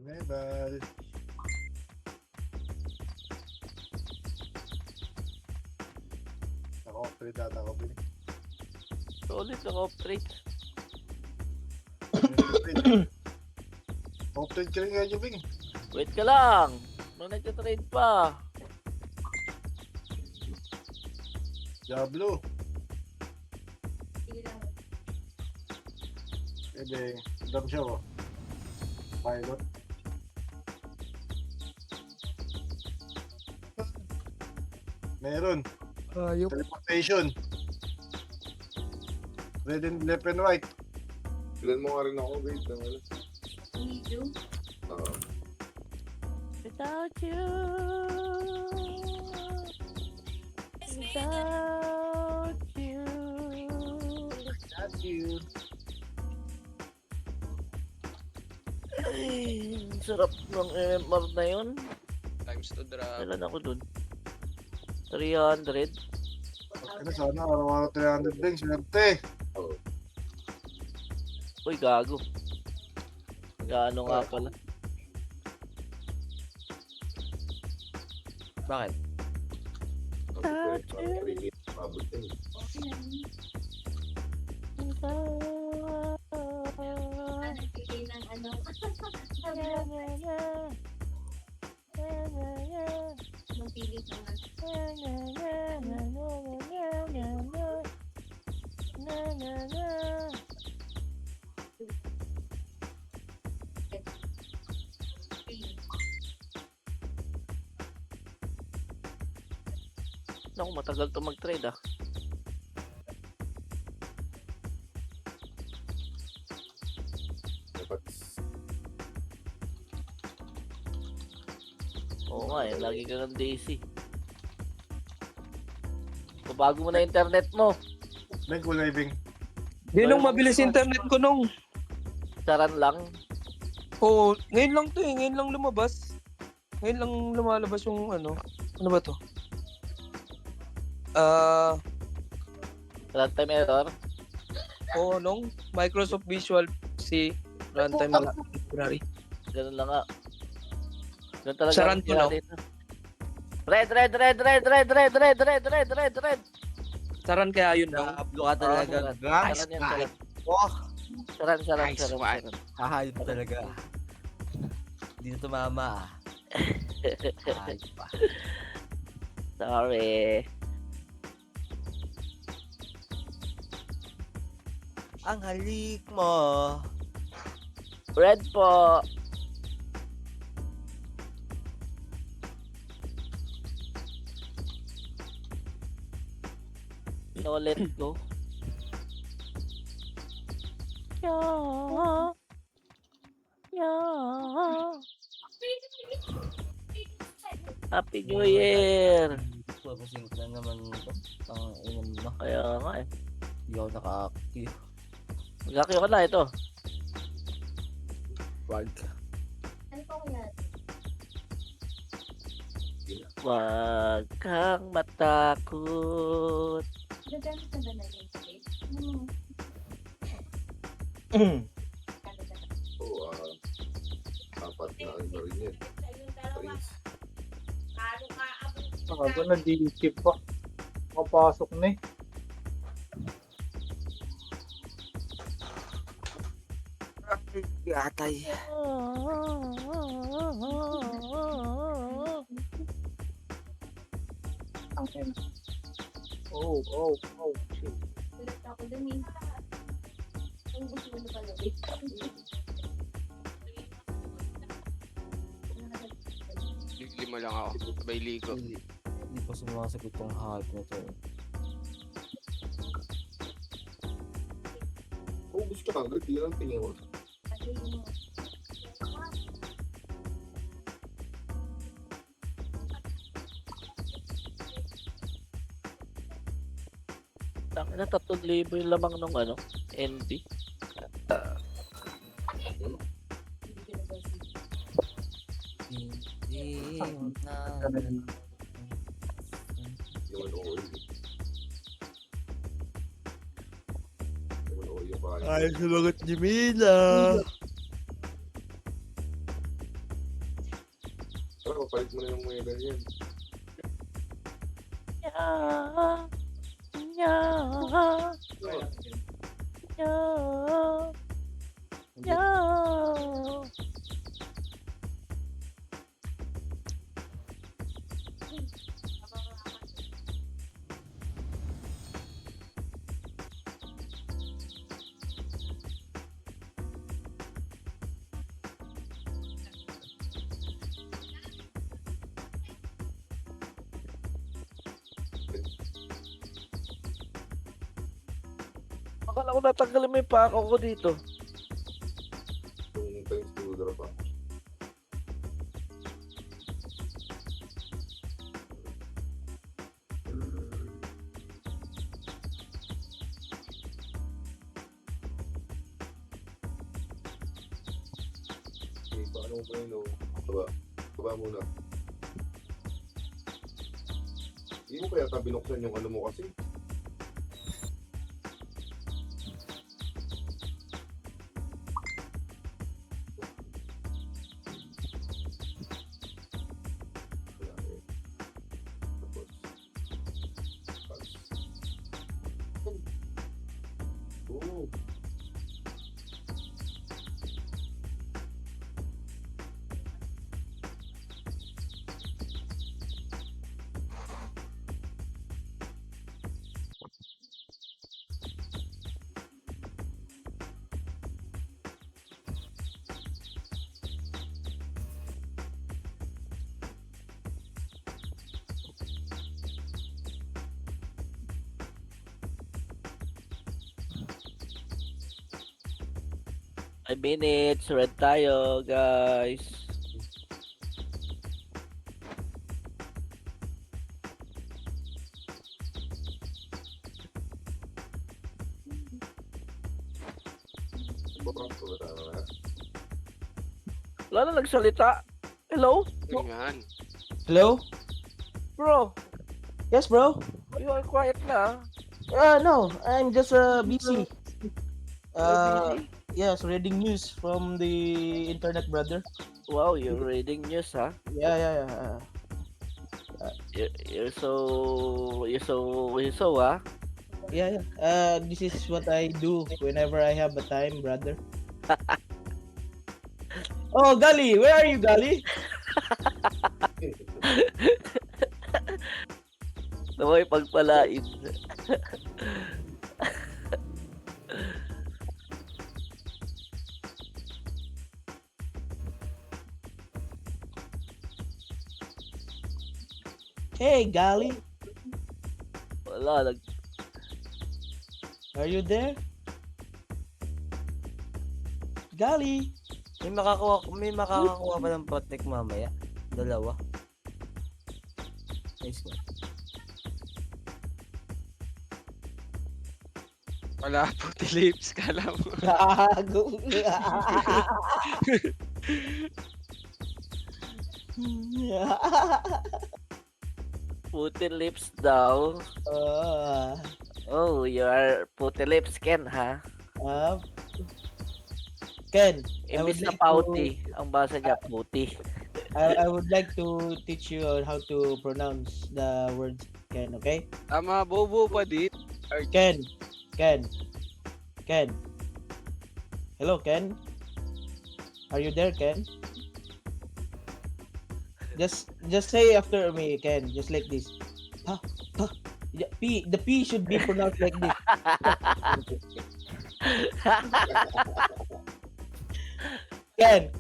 Mebal. Naka-operate ata ako, Bing. Solid na operate. Operate ka rin nga, Bing. Wait ka lang. Nung nagka-trade pa. Diablo. Bing. Dam siya, oh. Pilot. Meron. Ayop. Teleportation. Red and left and right. Ilan mo nga rin ako, wait. Medium. Without you. Without you. Got you. Ay, ang sarap ng MMR na yun. Times to drop. Kailan ako dun? 300. Ano, sana araw-araw 300 Bing. Swerte. Uy, gago. Gaano nga pala. Bakit? Nagbigay ng ano. Magpili ka nga. Naku, matagal to mag-trade ah. Oo nga eh, lagi ka ng Daisy. Babago mo na internet mo. Bing, kulay Bing. Di nung mabilis internet ko nung. Saran lang. Oo, ngayon lang to eh. Ngayon lang lumabas. Ngayon lang lumalabas yung ano. Ano ba to? Runtime error. Oo, nung Microsoft Visual C runtime library. Ganun lang nga. Ganun talaga. Saran ko, no? Red. Saran kaya yun nung. Nakablo ka talaga. Saran. Guys, Saran yan, guys. saran. Saran. Nice one. Hahayop talaga. Hindi na tumama ah. Hahayop pa. Sorry. Ang halik mo. Red po. No, let go. Yeah. Happy New Year. Pasing na naman ito. Ang inom na. Kaya nga eh. Hindi ako naka-active. Magkakayo ka na ito. Wag. Ano pa kaya? Huwag kang matakot. Gagamit na ba na yung tape? Oo, apat na ano rin yan. Prince. Ako na di-skip pa. Makapasok na eh. Atay. Oh, shit. Ulit ako dun eh. Ang gusto mo na pala. Lima lang ako. Sabay ligo. Hindi pa sumasagot yung hype na to. Kung gusto ka, hindi lang tingin mo. Kasi yung Tangina, 3,000 yung lamang nung ano, NB. Hindi na. Yung ano oil. Yung ano oil yung bahay. Ay, sumagot ni Mina. Tara, papalit mo na yung mga ganyan. Yeah. Yeah. Yeah. Yeah. Akala ko natanggalin mo yung pako ko dito. Yung times 2 drop pa. Okay, paano mo ba yun? Baba. Baba muna. Hindi mo kaya binuksan yung ano mo kasi? Oh. Five minutes, red tayo, guys. Babang ko ba tayo na? Wala na nagsalita. Hello? Yan. Hello? Bro, Yes, bro. you are quiet na. No, I'm just busy. Busy? Yes, reading news from the internet, brother. Wow, you're reading news, huh? Yeah. You're so, huh? Yeah. This is what I do whenever I have a time, brother. Oh, Gali, where are you, Gali? Naway pagpalain. Hey, Gali, Wala, are you there? Gali. May makakakuha pa ng protect mamaya. Dalawa. Nice one. Wala puti lips, kala mo. Gago. puti lips daw. Oh, you are puti lips, Ken, ha? Ken, I Imbis would na like pauti, ang basa niya puti. I would like to teach you on how to pronounce the words Ken, okay? Tama, bobo pa din. Ken. Hello, Ken. Are you there, Ken? Just say after me, Ken. Just like this. Ha. The P should be pronounced like this. Ken.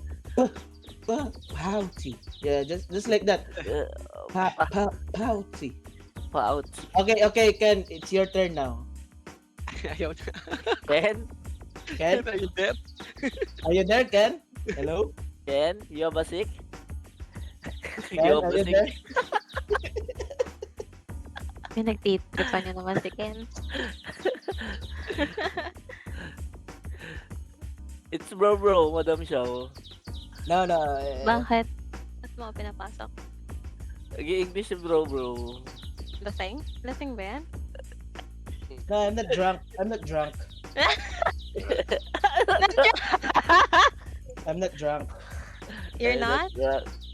Pouty. Yeah, just like that. Pouty. Pauti. Okay, Ken. It's your turn now. Ayaw na. Ken? Ken, Are you there? are you there, Ken? Hello? Ken? You ba sick? Ken, You are ba you sick? there? Pinagtitripan niya naman si Ken. It's bro, Madam Xiao. No. Bakit? Ba't mo ako pinapasok? Nag-i-English si bro. Lasing? Lasing ba yan? No, I'm not drunk. I'm not You're not?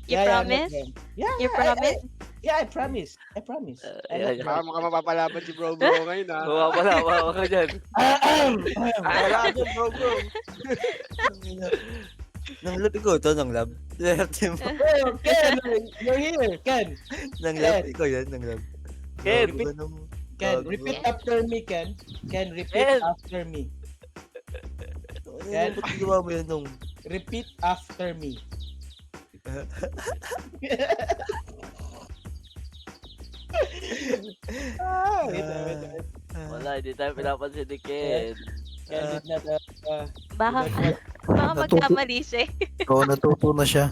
You promise? Yeah, You promise? I promise. I promise. Ayan, Baka mapapalaban si bro ngayon ha. wala ka dyan. Wala dyan, bro. Nang lab ikaw to, nang lab. Swerte mo. Oh, Ken, you're here. Ken, Nang lab, ikaw yan, nang lab. Ken, Gago ka nung... Ken, gago repeat ka. after me, Ken. Ken, repeat Ken. after me. Ano, ba't ginawa mo yan nung... Repeat after me. Wait. Wala, hindi tayo pinapansin ni Ken. Ken did not, Baka, baka magkamali siya. Oo, natuto na siya.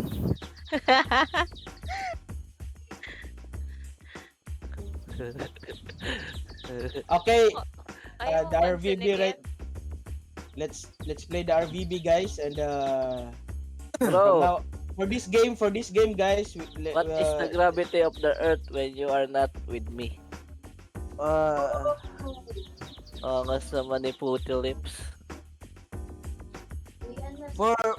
Okay, Ayaw the mo RVB, pansin right? Let's play the RVB, guys, and Bro, now, for this game, guys, what is the gravity of the earth when you are not with me? Angas naman ni Puti Lips.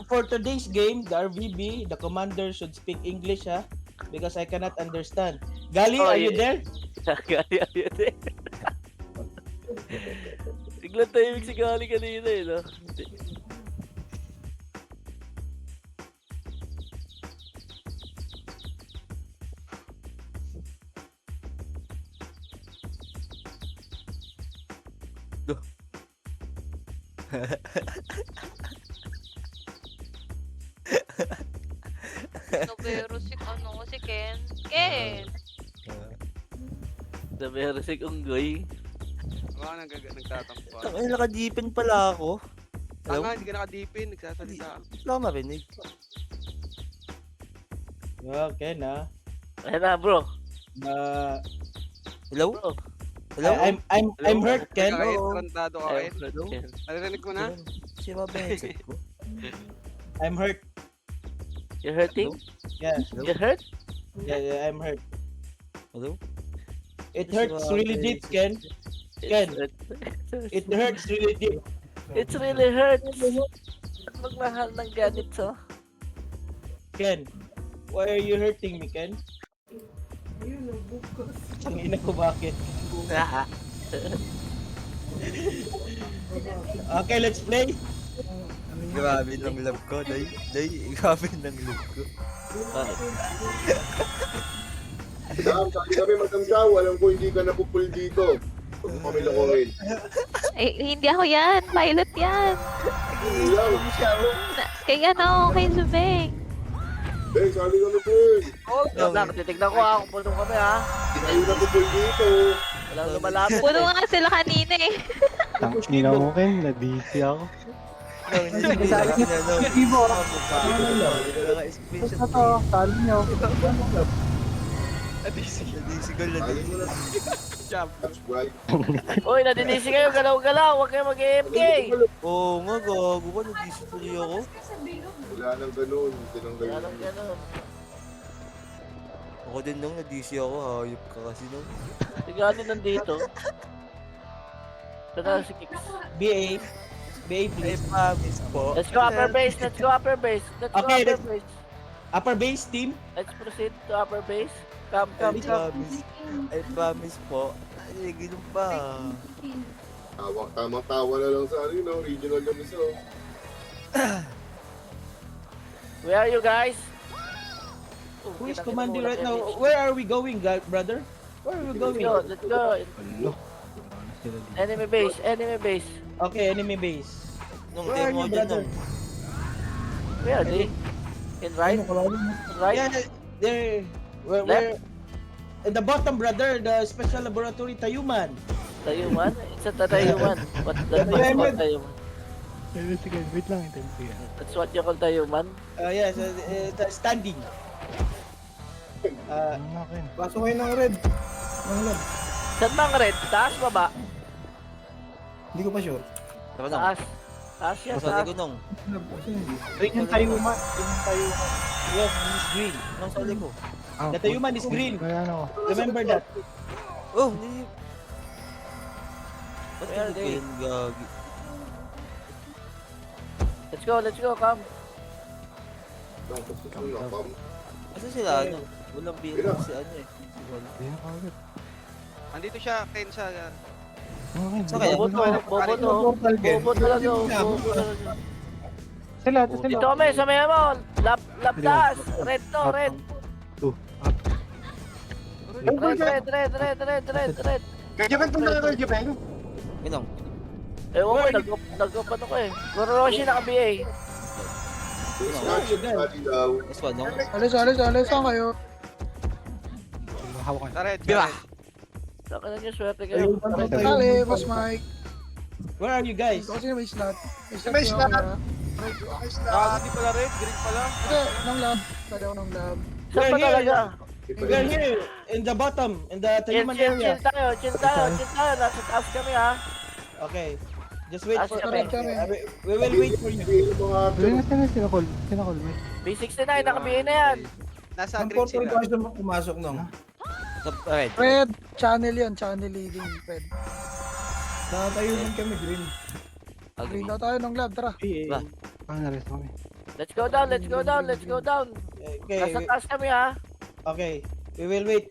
for today's game, the RVB, the commander should speak English, ha? Because I cannot understand. Gali, Oh, are you yeah. there? Kaya yun eh. Biglang tahimik si Gali kanina eh, no? Pero si Ken. Ken! Sabi si Unggoy. Baka nagtatampo. Ay, nakadipin pala ako. Tanga, hindi ka nakadipin. Nagsasalita. Wala akong marinig. Okay, na. Ayan na bro. Hello? Bro. Hello? I'm hurt, Ken. Kahit Oo. tarantado ka kahit. Hello? Naririnig mo na? Sira ba yung headset ko? I'm hurt. You're hurting? Yeah, You hurt? yeah, I'm hurt. Hello? It hurts really deep, Ken. Ken. It hurts really deep. It's really hurts. At magmahal ng ganito. Ken, why are you hurting me, Ken? Ang ina ko, bakit? Okay, let's play. Grabe ng love ko, day. Grabe ng love ko. Dam, sabi kami magkamsaw. Alam ko hindi ka napupul dito. Huwag mo kami lakuhin. Hindi ako yan. Pilot yan. Iyaw. Kay kay Zubeng. Eh, sabi kami Pul. Oh, lang, titignan ko ha. Kung punong kami ha. Hindi kayo napupul dito. Walang lumalapit. Puno nga sila kanina eh. Hindi na mo kin, na-DC ako. Ibo! Ito to, talo nyo. Nadisigal na Ayun mo na. That's right. Uy, nadinisi kayo. Galaw-galaw. Huwag kayo mag-AFK. Oo nga, gago ka. Nadisi tuloy ako. Wala nang ganun. Tinanggal Wala mo. nang ganun. Ako din nung nadisi ako. Hayop ka kasi nung. Si Gali nandito. Tara si Kix. BA, Ay, please. promise po. Let's go upper base. Let's go upper base. Let's go Okay, upper base. Upper base team. Let's proceed to upper base. Come. I promise po. Ay, ganun pa. Tamang-tawa na lang sa regional na miso. Where are you guys? Oh, Who is kita-kita commanding mo right lang now? yan. Where are we going, brother? Where are we Let's going? go. Let's go. Enemy base. Enemy base. Okay, enemy base. Nung Where are demo you, dyan brother? nung. Where are they? In right? In right? Yeah, there. Where? At the bottom, brother, the special laboratory Tayuman. Tayuman? It's a Tayuman. What's that? What's called Tayuman? Sige, wait lang. That's what you call Tayuman? Yes, standing. Pasok kayo ng red. Saan bang red? Taas baba? Hindi ko pa sure. Tara nung. Taas. Taas yan. Masali Taas. ko nung. Green yung Tayuman. Yes, this is green. Nung sali ko. The Tayuman is green. Kaya ano. Remember that. Oh, hindi. Ba't Where are hindi they? ko yun gagi? Let's go. Let's go. Come. Tapos ito na, pam. Kasi sila ano, walang bilang si ano eh. Si Wal. Hindi na kagad. Andito siya, Ken, sa... Okay, Sa kaya? Bobo lang Portal game. Bobo talaga. Bobo talaga. Sila, sila. Dito kami, sa may mo. Labdas. Red to, red. Red. Kaya ba itong nalagay, Jepeng? Ginong. Ewan ko, nag-open ako eh. Gororoshi naka-BA. Snatch at bali daw. Next one, no? Alis, saan kayo? Hawakan. Sa red, Diba? sa red. Saka na niyo, swerte kayo. Dali, Boss Mike. Where are you guys? Ito kasi may slot. May slot. Hindi pala red, green pala. Hindi, ng lab. Dali ako ng lab. Saan pa We're here. talaga? We're here in the bottom, in the Chill Tayuman area. tayo. Nasa taas kami ha. Okay. Just wait for Kami. We will wait for you. Tuloy na sila, sinakol. Sinakol, may. B69, naka-BA na yan. Nasa green sila. pumasok nung? Sa red. Red, channel yan. Channel leading. Red. Natayuman kami, green. Green na tayo ng lab. Tara. Ba? Nares kami. Let's go down. Okay, Nasa taas kami ha. okay. We will wait.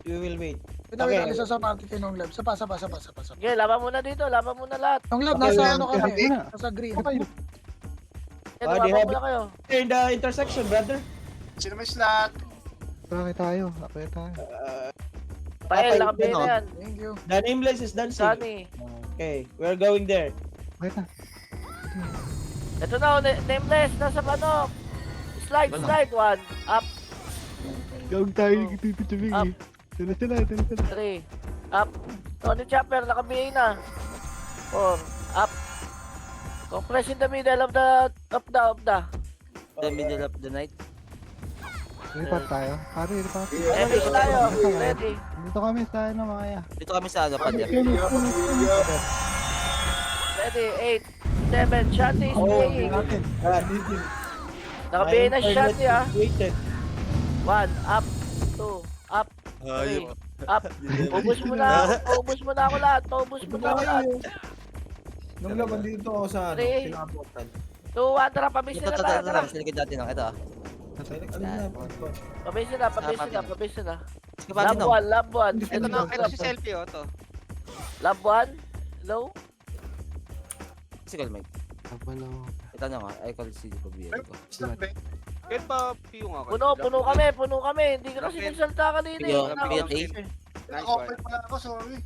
Pinawit Okay. alis sa party kayo ng lab. Sapa. Okay, laban muna dito. Laban muna lahat. Ng lab, Okay, nasa ano kami. okay. Nasa green. Okay, they laban have- muna kayo. Here in the intersection, brother. Sino may slot? Bakit tayo? Bakit tayo? Pael, Okay, naka-BA na yan. Thank you. The nameless is dancing. Sunny. Okay, we're going there. Bakit na? Ito na, nameless. Nasa ano. Slide. One. Up. Gawag tayo yung ipipitubig Up. eh. Sila. 3. Up. Tony Chopper, naka-BA na. 4. Up. Compress in the middle of the. The middle of the night. Report tayo. Pare, report. MH tayo. Ready. Dito kami sa ano, Maya. Dito kami sa ano, Pader. Ready. 8. 7. Shanty is playing. Naka-BA na si Shanty ha. Waited. 1. Up. 2. Up. 3. Up. Paubos mo na ako lahat. Nung laban dito ako sa 3. 2. 1. Tara, pabis Ito, na. Tara. sa likod natin lang. Ito ah. Pabis na. Sige pa din Lab 1. Ito na, ito si selfie, oh, to. Lab 1. Hello? Sige, Mike. Abalo. Ito na nga. Ay, call si Pabiyari ko. Slot, Beng. Ken pa, piyo nga. Puno kami. Hindi ka kasi nagsalta kanina Sige, eh. PTA. Nice Naka-open one. pala ako, sorry.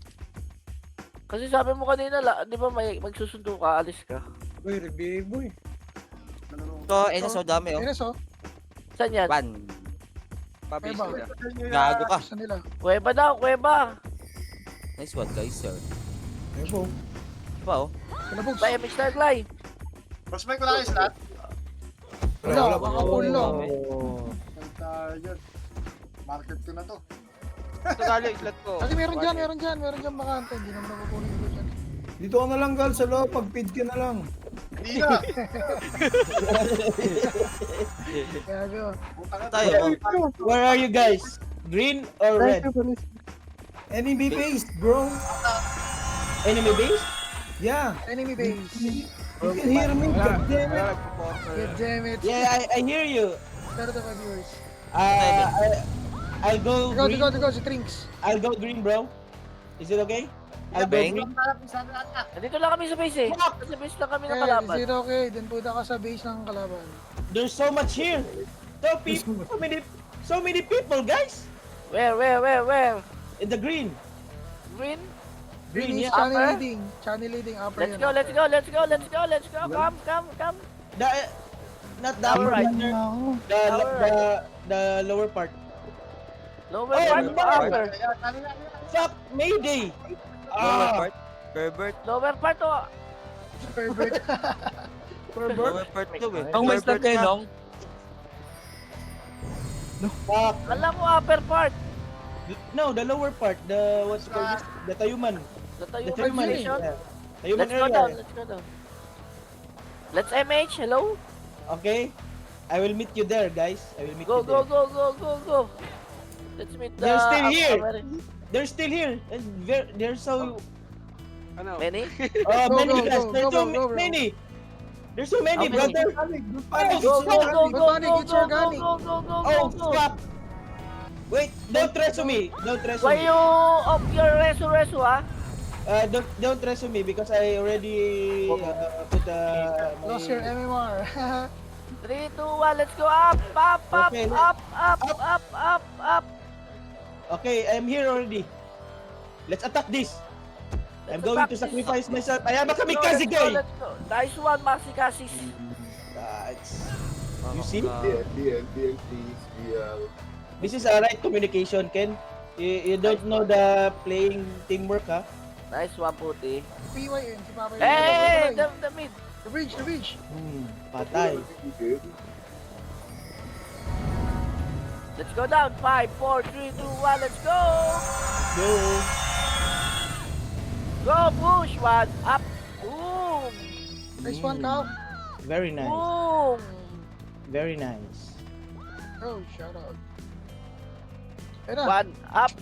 Kasi sabi mo kanina, di ba magsusundo ka, alis ka? Uy, boy. So, so dami oh. Eres oh. Saan yan? Ban. Pabis Eba. nila. Gago ka. Saan nila? Kuweba daw. Nice one, guys, sir. Ebo. Diba oh? Kalabogs. By MX Starfly. Mas may wala kayo slot? Wala, baka full lang. Ang tayo dyan. Market ko na to. Ito dali, slot ko. Kasi meron dyan bakante. Hindi naman nakukunin ko dyan. Dito ka na lang, Gal, sa loob. Pag-feed ka na lang. Hindi na. Gago. Tayo oh. Where are you guys? Green or red? Enemy base, bro. Enemy base? Yeah. Enemy base. You can hear me. God damn it. God damn it. Yeah, I hear you. Shout out to my viewers. I'll go green. Go, si Trinks. I'll go green, bro. Is it okay? I'll go Bang. green. Nandito lang kami sa base eh. Sa base lang kami Okay, nakalaban. is it okay? Then punta ka sa base ng kalaban. There's so much here. So many people, guys. Where? In the green. Green? Green, is yeah. channel leading, upper Let's yun. go. Come. Not the All upper right. part, the lower part. Lower Oh, part, lower upper. Fuck, Mayday. Lower part. Pervert. Lower part to. Perfect. Lower part to eh. Ang mas na Pervert kayo, na. Nong? Fuck. Kala ko upper part. No, the lower part. The what's it called? The Tayuman. The The tayo Tayuman position. area. Tayuman Let's go down. area. Let's MH, hello? Okay. I will meet you there, guys. I will meet Go. you there. Let's meet the... They're still here. Ameri- They're still here. And they're so Ano? Many? many go, guys. go, There's go, so go, bro. many. There's so many, How many? brother. Go, Oh, Panic, it's organic. Oh, crap. Wait, don't reso me. Don't reso Why me. you off your resu, ah? Don't reso me because I already put Lost your MMR. 3, 2, 1, let's go up, up, up, Okay, up, up, up, up, up. Okay, I'm here already. Let's attack this. I'm Let's going attack to this. sacrifice myself. I am a Let's go, kamikaze let's go, guy. let's go. Nice one, Maxi Cassis. You see? DN, please. This is a right communication, Ken. You don't know the playing teamwork, ha? Nice one, Puti. PYN, si Papa. Hey, the mid. The bridge, the bridge. Patay. Let's go down. 5, 4, 3, 2, 1, let's go. Go. Go, push. 1, up. Boom. Nice one, Kao. Very nice. Boom. Very nice. Oh, shout out. Ayun na. 1, up.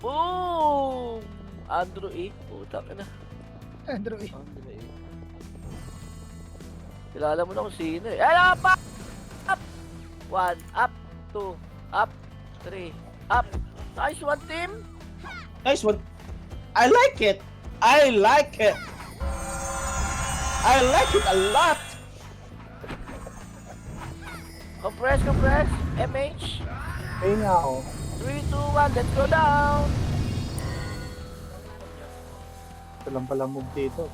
Boom. Andrew E. Putak na. Andrew E. Kilala mo na kung sino eh. Ayun, up. Up. 1, up. 2, up. 3, up. Nice one, team. Nice one. I like it. I like it. I like it a lot. Compress, compress. MH. Ayun nga ako. 3, 2, 1, let's go down. Ito lang pala move dito.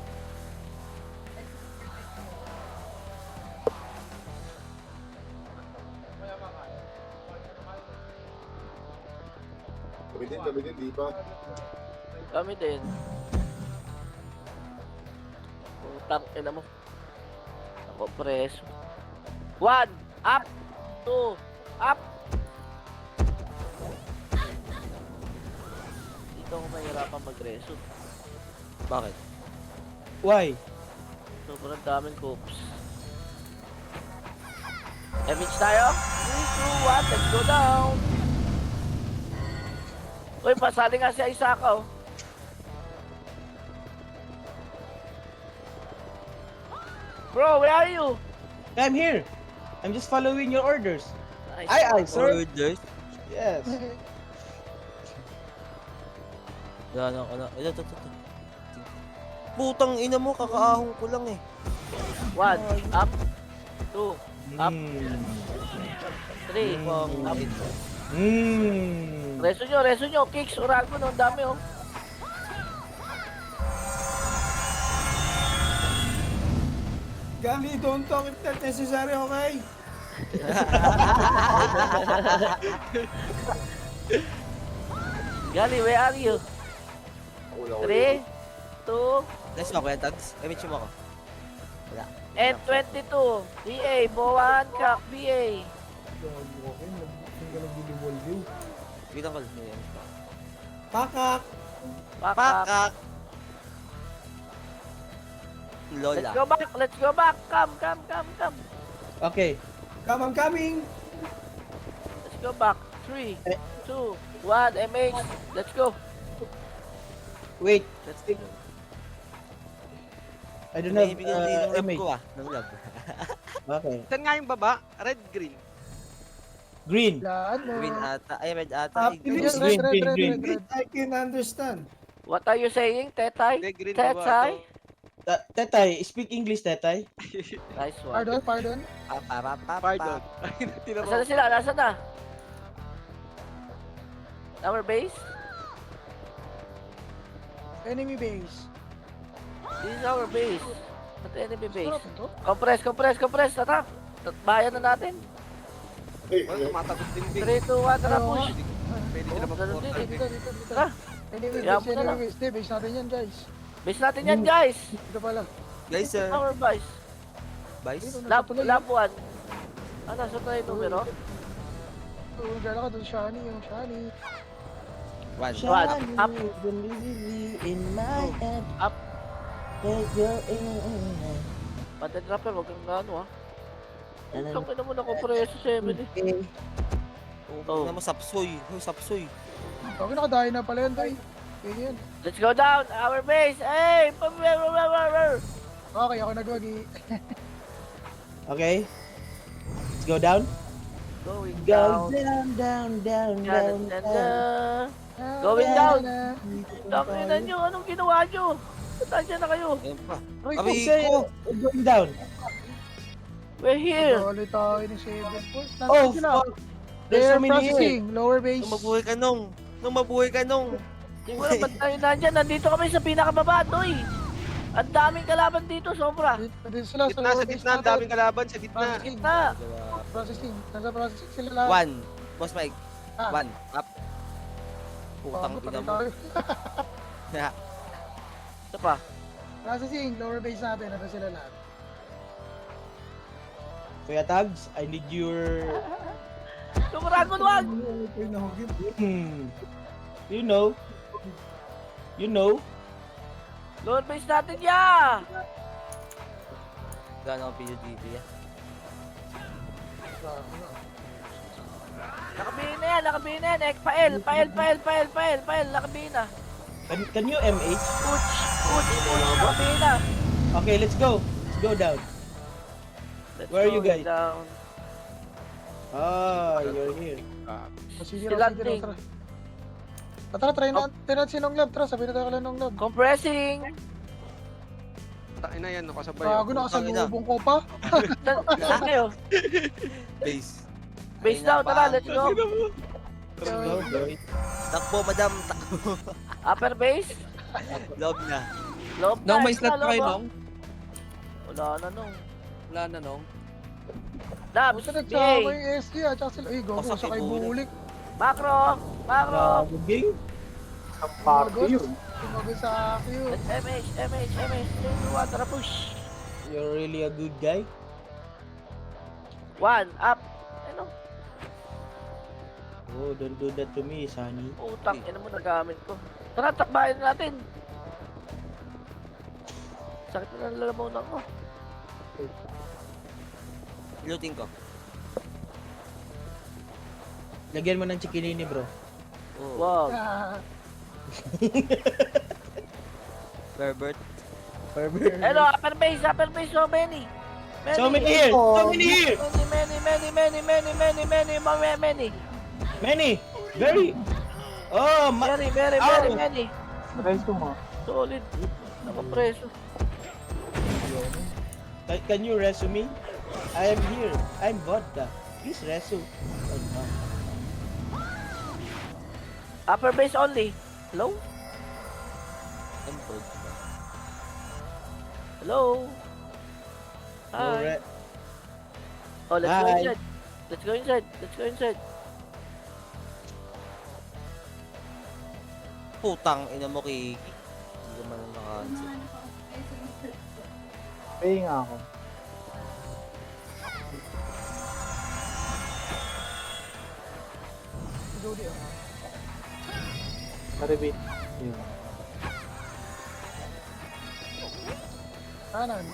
Kami din, di pa. Kami din. Putang ina mo. Ako preso. 1, up. 2, up. Dito ako mahirapan mag-reso. Bakit? Why? Sobrang daming coops. Damage tayo. 3, 2, 1, let's go down. Uy, pasali nga si Isaka, oh. Bro, where are you? I'm here. I'm just following your orders. Nice. Aye, sir. Orders? Yes. Wala na ako na. Ito. Putang ina mo, kakaahong ko lang eh. 1, up. 2, up. 3, up. Reso nyo. Kicks, Urago, no? Ang dami, oh. Gali, don't talk if not necessary, okay? Gali, where are you? 3, 2, Let's go, Kuya Tags. Image mo ako. Wala. and 22. BA, Bowan, Kak, BA. Bilang ko lang yan. Pakak! Pakak. Lola. Let's go back. Come. Okay. Come, I'm coming! Let's go back. 3, 2, 1, MH. Let's go. Wait. Let's go. I don't have Naibigay din ng love image. ko ng love. Okay. Saan nga yung baba? Red, green. Green. Laan mo. Green ata. Ay, red ata. Ay, Please, Green, green. I can understand. What are you saying, Tetay? Hindi, green baba Tetay? to. Tetay, speak English, Tetay. Nice one. Pardon. Pardon. Nasaan na sila? Nasaan na? Our base? Enemy base. This is our base. Not enemy base. Sarap ito. Compress. Attack. Bayan na natin. Well, tumatagot din din. 3, 2, 1, tara Oo push. Pwede sila mag-portal. Dito. Tara. Enemy Yapo base, na lang. enemy base. Base natin yan, guys. Base natin yan, guys. Ito pala. Guys, sir. Our base. Vice. Lap 1. Ah, nasa tayo numero? Oo, dyan ka doon, Shani. Yung Shani. One. Up. In my head. Up. Take your Pantay dropper, wag kang gano, ah. Kapag na muna ko preso 7 eh. Oh. Ano mo, sapsoy. Hoy, sapsoy. Okay, nakadayo na pala yan, Tay. Okay, yan. Let's go down. Our base. Hey! Okay, ako nagwagi. Okay. Let's go down. Going Go down. down, down, down, Down, down, down, down. down. Going down. Takinan nyo, anong ginawa nyo? Nandiyan na kayo. Ayun pa. Ay, Kami Say, ko. going down. We're here. Dali tayo ni 7 points. Oh, Nandun sila. fuck. There's so They're many here. processing. Lower base. Nung mabuhay ka nung. Nung mabuhay ka nung. Hindi ko na ba't tayo nandyan. Nandito kami sa pinakababa, Doy. Ang daming kalaban dito, sobra. Nandito sila sa Gitna, lower sa base gitna, ang natin. daming kalaban sa gitna. Gitna. Processing. Nasa processing sila lahat. One. Boss Mike. Ah. One. Up. Putang Bakit ina mo. tayo? Ito pa. Processing. Lower base natin. Nasa sila lahat. Kuya Tags, I need your... Tumuragon, wag. You know. You know. Lower base natin, ya. Gano'n ang PUDP ah. Nakabihin na yan, nakabihin na yan. Pael, nakabihin na. Can you MH? Puch, nakabihin na. Okay, let's go. Let's go down. Let's Where are you go guys? down. Ah, you're here. Sige, Still landing. tara. Tara, try natin sinong lab. Tara, sabihin na tayo ng lab. Compressing. Takin na yan, nakasabay. Bago nakasalubong ko pa. Saan kayo? Base. Base Ayun down, na, tara, bang. let's go. Let's go, boy. Takbo, madam. Takbo. Upper base. Loob na. Loob na. Nung may extra slot pa kayo, loob, Nong? Wala na nung. Wala na, Nong. Labs, Buta nagsama BA. yung SG at saka sila. Go, Pasok sa kay yung ulo. Bulik. Macro. Game? Ang party yun. Tumagay sa akin. Let's MH. 3, 2, 1, tara push. You're really a good guy. 1, up. Ano? Oh, don't do that to me, Sunny. Utang, ina mo nagamit ko. Tara, takbahin natin. Sakit na ng lalamunan ko. Looting ko. Lagyan mo ng chikinini, bro. Oh. Wow. Pervert. Hello, upper base, so many. So many here! So many here! Many. Many! Very! Oh, Very Ow. many. Try ko mo. Solid. Nakapreso. Can you resume me? I am here. I'm vodka. Please resume. Oh, no. Upper base only. Hello? Tempered. Hello? No Hi. re- Oh, let's go Hi. inside. Let's go inside. Putang ina mo, Kiki. Hindi ka man naka-answer. Pay nga ako. Jody, ah. Repeat. Yun. Kanan.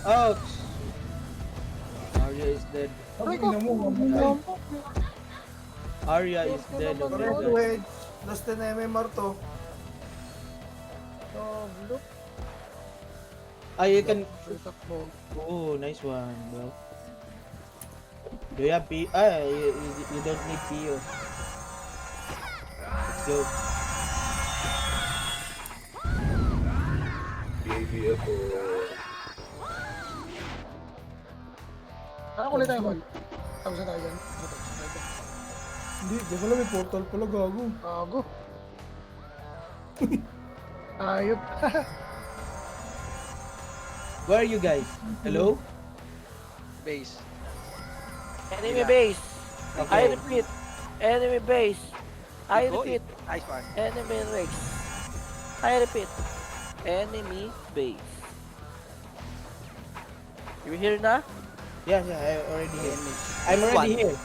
Ouch! Arya is dead. Aray ko. Arya is dead. Oh my god. Lost na MMR to. Look. Ah, you can... Takbo. Oh, nice one, bro. Do you have P? Ah, you don't need PO. Let's go. BABF o... Saan kulit tayo, Paul? Tapos na tayo dyan. Hindi, di ko lang may portal pala gago. Gago. Ayop. Where are you guys? Hello? Base. Enemy base. I Okay. repeat. Enemy base. I Go, repeat. Nice one. Enemy Rex. I repeat. Enemy base. You here na? Yeah, I already here. I'm already here.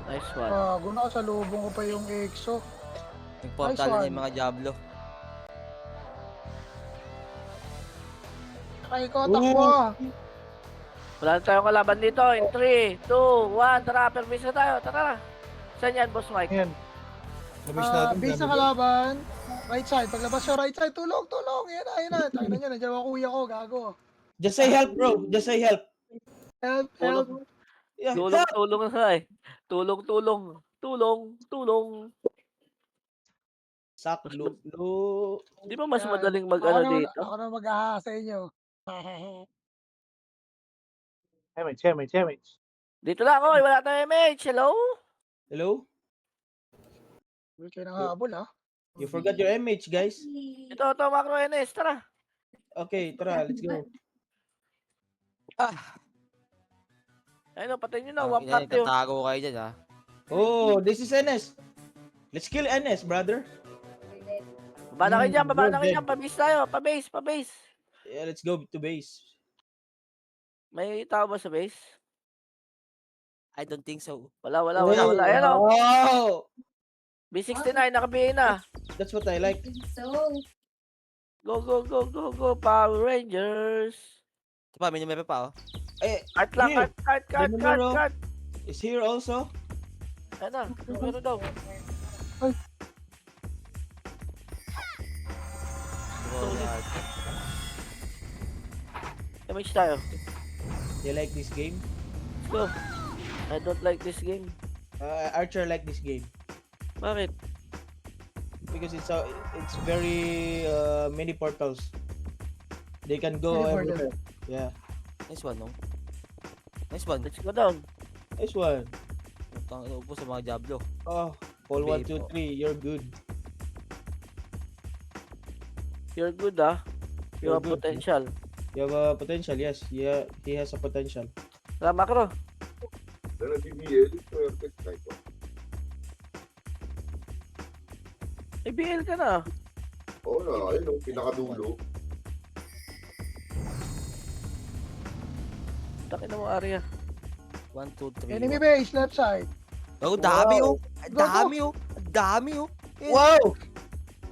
Nice one. Gago, nakasalubong ko pa yung EXO. Nagportal na Nice yung mga Diablo. Ay ko, takbo. Wala na tayong kalaban dito. In 3, 2, 1. Tara, upper base na tayo. Tara. Saan yan, Boss Mike? Ayan. Base na kalaban. Right side. Paglabas siya, right side. Tulong. Yan na. Tayo na niya. Nandiyan ako kuya ko. Gago. Just say help, bro. Just say help. Help. Yeah. Tulong nga eh. Tulong. Saklo. Di ba mas Yan. madaling Ako mag-ano naman, dito? ako na mag-aha sa inyo. Chemage. Dito lang ako, wala tayong MH. Hello? Hello? Huwag kayo nang habol, ha? You forgot your MH, guys. Ito, Macro NS, tara. Okay, tara, let's go. Ayun, patayin nyo na, Ang one ina, cut yun. tatago kayo dyan, ha? Oh, this is NS. Let's kill NS, brother. Baba na kayo dyan, Go, Jen. pabase tayo, pabase. Yeah, let's go to base. May tao ba sa base? I don't think so. Wala. Ayan o, Wow! B69, naka-BA na. That's what I like. So, Go, Power Rangers. Ito pa, may pa, oh. Eh, Cart lang, Here. cart. is here also. Ayan na, ano daw? Damage tayo. They like this game. Let's go. I don't like this game. Archer like this game Bakit? because it's very many portals. They can go Many everywhere. Yeah, Nice one, no? Nice one. Let's go down. nice one. Utang ina upo sa mga Diablo. Oh, Paul 1, 2, Bibo. 3, you're good. You're good, ah. You You're have good. potential. You have a potential, yes. Yeah, he has a potential. Tara, Macro. Na nag-BBL, perfect type. IBL ka na. Oo na, ayun o, pinakadulo. Takin na mo, Arya. 1, 2, 3. Enemy base, left side. Oh, dami, oh. Ang Go, go. dami, oh. Ang dami, oh. Wow!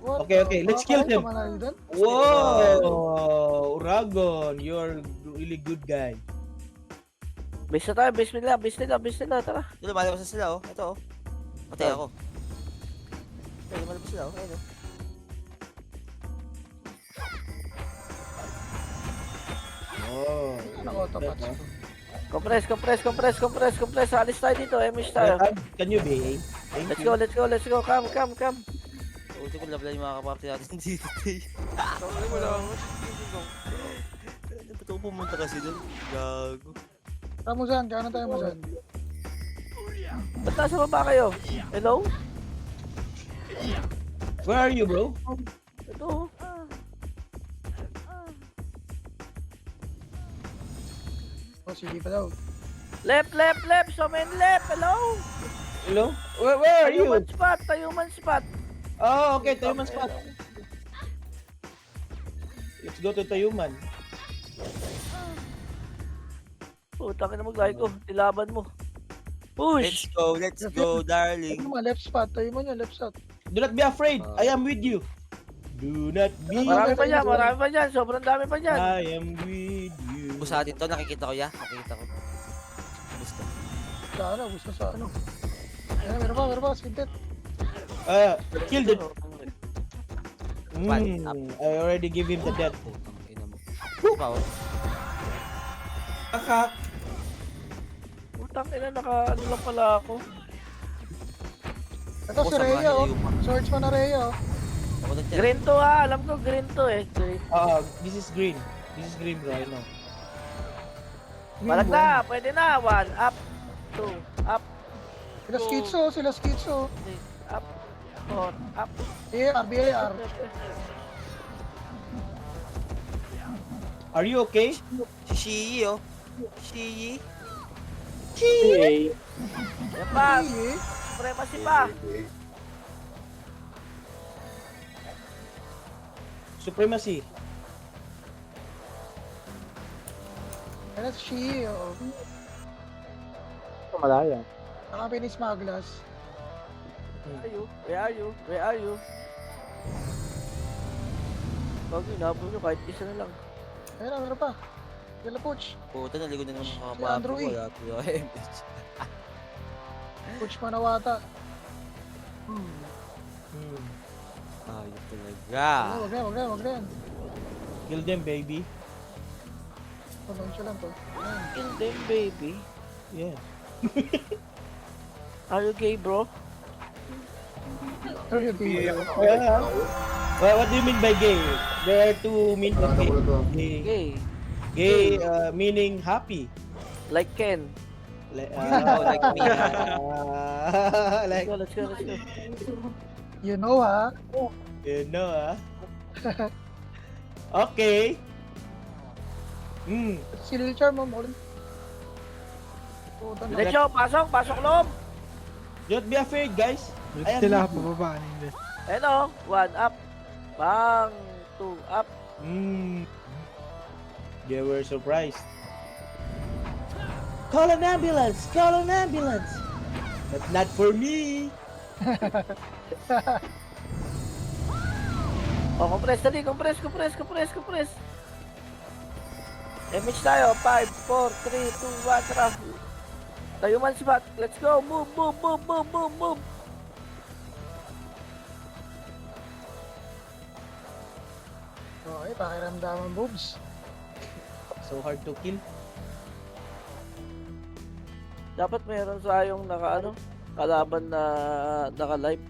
What Okay, the- let's kill Kaya them. tumalay dun? Wow! Uragon, you're really good guy. Base na tayo, base nila. Tara. Ito, lumalabas na sila, oh. Ito, oh. Patay ako. Ito, lumalabas sila, oh. Ayun, oh. Oh. Naka-autopatch. Compress. Alis tayo dito, MH tayo. Can you be? Thank Let's you. go. Come. Ulti ko labla yung mga kapapti natin dito, Tay. Ba't ako pumunta kasi doon? Gago. Tamusan, kaya tayo musan. Ba't nasa baba kayo? Hello? Where are you, bro? Ito. Oh, sige pa daw. Left. So many left. Hello? Hello? Where are you? Tayuman spot. Oh, okay, Tayuman spot. Let's go to Tayuman. Putang ina mo, ko. Tilaban mo. Push! Let's go, darling. Ano left spot, tayo mo niya, left spot. Do not be afraid. I am with you. Do not be Marami pa dyan. Sobrang dami pa dyan. I am with you. Kung sa atin to, nakikita ko ya. Nakikita ko. Gusto. Gusto sa ano. Ayan, meron pa, skintet. Killed it. One up. I already give him the death. Putang ina mo. Ito pa, oh. Kakak. Putang ina, ano lang pala ako. Ito si Rhea, oh. Search mo na Rhea, oh. Ako nag-check. Green to ha. Alam ko green to eh. Green. This is green. This is green, bro. I know. Balag na. Pwede na. 1. Up. 2. Up. Sila skitso. 3. Up. 4. Up. BAR. Are you okay? Si Shiyi, oh. Shiyi. Yan pa. Supremacy pa. Supremacy. Ayan si Shii, oh. Malaya. Nakapinis Maglas. Where are you? Pag inabot nyo, kahit isa na lang. Ayan, meron pa. Yala Puch. Puta, naligo na naman mga Si Andrew, kapapti ko. eh. Wala ko yung MH. Puch Manawata. Ayos talaga. Wag na yan. Kill them, baby. Pabang siya lang to. Ayan. Kill them, baby. Yeah. Are you gay, bro? Are you gay? What do you mean by gay? There are two meanings of gay. Gay, Gay. gay meaning happy. Like Ken. Like, like me. like, Let's go. You know, ha? you know, ah. Okay. Si Lil Charm, mo rin. Puta na. Diretso, pasok loob. Don't be afraid, guys. I am Sila, with you. bababa. Hindi. Ano? 1 up. Bang. 2 up. They were surprised. Call an ambulance! Call an ambulance! But not for me! Oh, compress, dali. Compress. Image tayo. 5, 4, 3, 2, 1, tara. Tayo man si Bat. Let's go. Move. Okay, pakiramdaman boobs. So hard to kill. Dapat mayroon tayong kalaban na naka-live.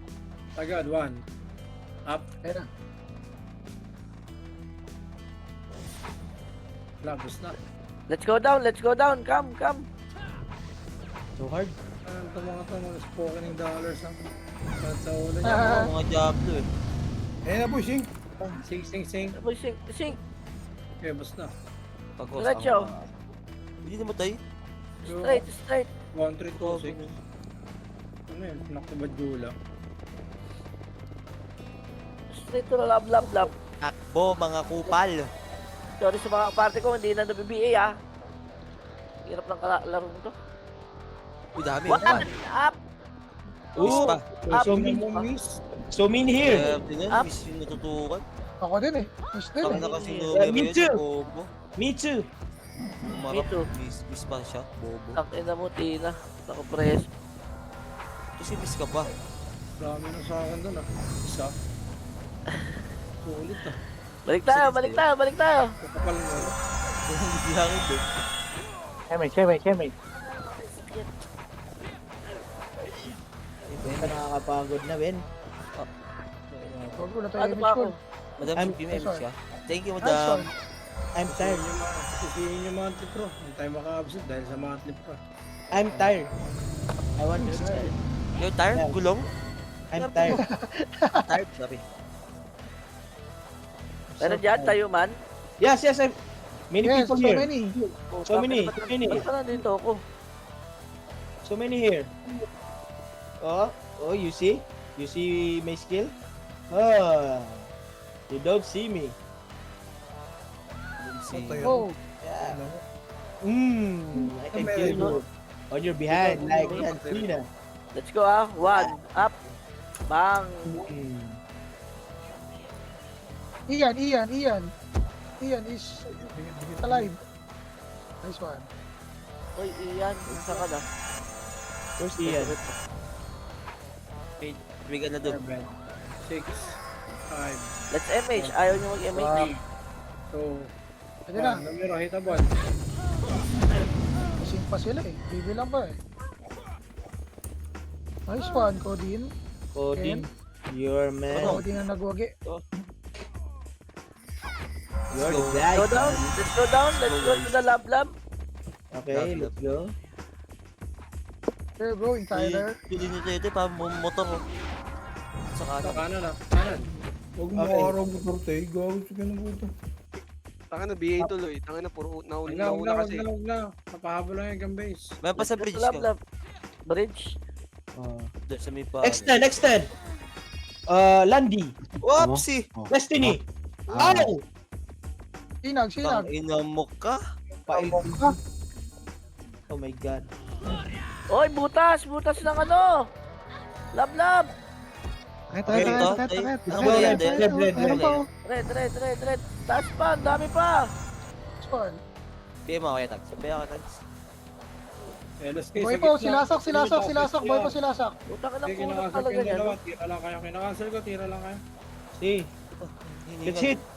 Agad, 1. Up. Kaya na. Labos na. Let's go down. Come. So hard. Ito mga spoken dollars ang sa ulo niya. Ah, Mga Diablo eh. Ayun na, pushing. Sing. Boy, sing. Okay, bus na. Pagkos Diretso. Hindi namatay. Straight. 1, 3, 2, 6. Ano yun? Naktabadjula. Straight to the lab. Takbo, mga kupal. Sorry sa mga parte ko, hindi na nabibiA ah. Hirap ng laro nito. Uy, dami. 1 up. Miss pa. So, so mean here. Up. Miss yung natutukan. ako din eh. Miss din Saka eh. na kasi Me too. bobo. Me too. Umarap. Me too. Miss pa siya, bobo. Ang ina mo, Tina. Nakapress. Kasi miss ka pa. Dami na sa akin doon ah. Isa. Sulit ah. Balik tayo. Kapal mo. Hindi hangin doon. Kemay. Ben, nakakapagod na, Ben. Huwag ko na tayo Ano image pa ako? call. Madam, I'm Supreme sorry. siya. Thank you, Nice madam. one. I'm tired. Sisihin yung monthly pro. Hindi tayo maka-absent dahil sa monthly pro. I'm tired. I want to start. You're tired? Yeah. Gulong? I'm tired. Tired, sabi. Pero dyan, tayo man. Yes, I'm... Many Yes, people so here. many. So many. Ba't pa nandito ako? So many here. Oh, you see? You see my skill? Oh, you don't see me. Oh, Yeah. I can kill you on your behind like John Cena. Let's go ah. 1 up. Bang. Ian is alive. Nice one. Uy, Ian. Saan ka na? Where's Ian? Bigan na doon. 6, 5, Let's MH. Ayaw nyo mag-MH. 2, Pwede na. Namiro, hitabon. Kasing pa sila eh. Bibilang pa eh. Nice one, Codin. Coding. You're man. Codin na nagwagi. You're the Go guy. down. Let's go to the lab. Okay, let's go. There bro, in Tyler. Pili nito ito, pa motor. Sa Sa kanan. kanan ah. Kanan. Huwag mo Okay. araw mo torte. Gawin siya ka ng puto. Taka na, BA tuloy. Taka na, puro Huwag nauna na. kasi. Papahabol lang yung base. May pa sa bridge ka. Bridge. Doon sa may pa. Extend. Landy. Whoopsie! Destiny. Ow! Sinag. Tang ina mo ka. Pail. Oh my god. Oy, butas ng ano. Lab. Okay, ito. Ano ba yan? Meron pa oh. Red. Taas pa, ang dami pa. Nice one. Bigyan mo ako kaya tags. Bigyan ako tags. LSK Boy po, silasak. Boy po, silasak. Puta ka ng Sige, puno kinakancel talaga kayo yan. dalawa. Tira lang kayo. Kinakancel ko, tira lang kayo. See.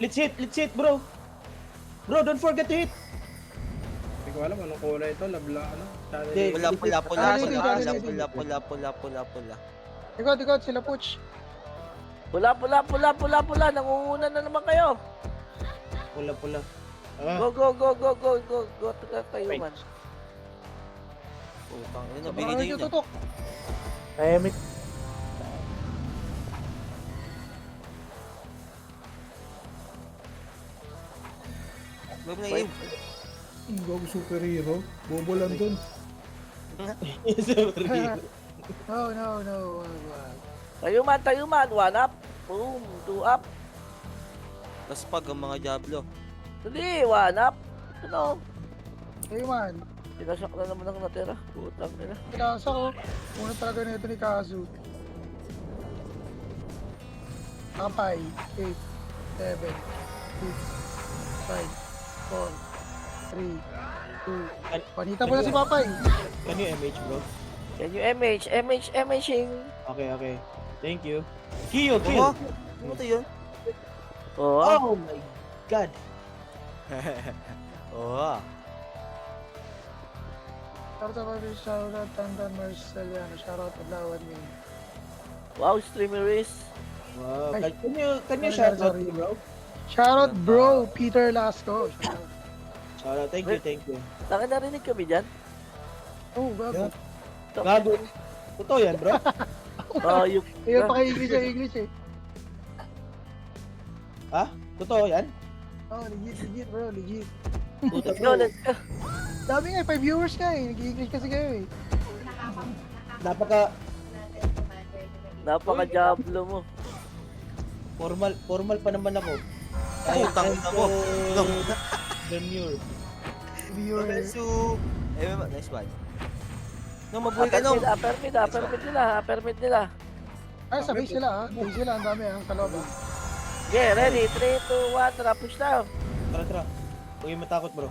Let's hit, bro. Bro, don't forget to hit. ko alam anong kulay ito. Labla, ano? Hindi, Pula, pula, pula, Ano, pula, ano, pula, ano, pula, pula, pula, pula, pula. Ikot, sila Puch. Pula, pula, pula, pula, pula. Nangunguna na naman kayo. Pula, pula. Ah, Go, go, go, go, go, go. Go to kayo man. Putang ina, Sobrang bigay na medyo yun. tutok. Tahimik. Huwag na yun. Gago superhero. Bobo lang dun. Sorry. No. Tayo man. 1 up. Boom. 2 up. Tapos pag ang mga Diablo. Hindi, 1 up. Ano? Kayo man. Pinasak na naman ang natira. Putang nila. Pinasa ko. Una talaga nito ni Kazu. Kapay. 8, 7, 6, 5, 4, 3, 2. Panita mo na si Papay. Can you MH, bro? Can you MHing? Okay. Thank you. Kill. Oo. Ano to yun? Oo. Oh my God. Oo. Shoutout Tandan Marceliano. Shoutout Adlawan Min. Wow, streamer is. Wow. Ay. Can you shout out Sorry. me, bro? Shoutout bro, Peter Lasco. Shout out. Thank you. Narinig kami dyan? Oh, gago. Gago. Totoo yan, bro? Yung... Ayun pa kay English eh. Ha? Totoo yan? Oh, legit bro, legit. Puta, Let's go, bro. let's go. Dami nga, 5 viewers nga eh. Nag-English kasi kayo eh. Napaka-Diablo mo. Formal pa naman ako. Putang ina mo. Demure. Viewers. Nice one. No, mabuhay ka, no. Upper mid nila. Ay, sabay sila ah. Sabay sila, ang dami ah, sa loob ah. Okay, ready? 3, 2, 1, tara, push na. Tara. Huwag yung matakot, bro.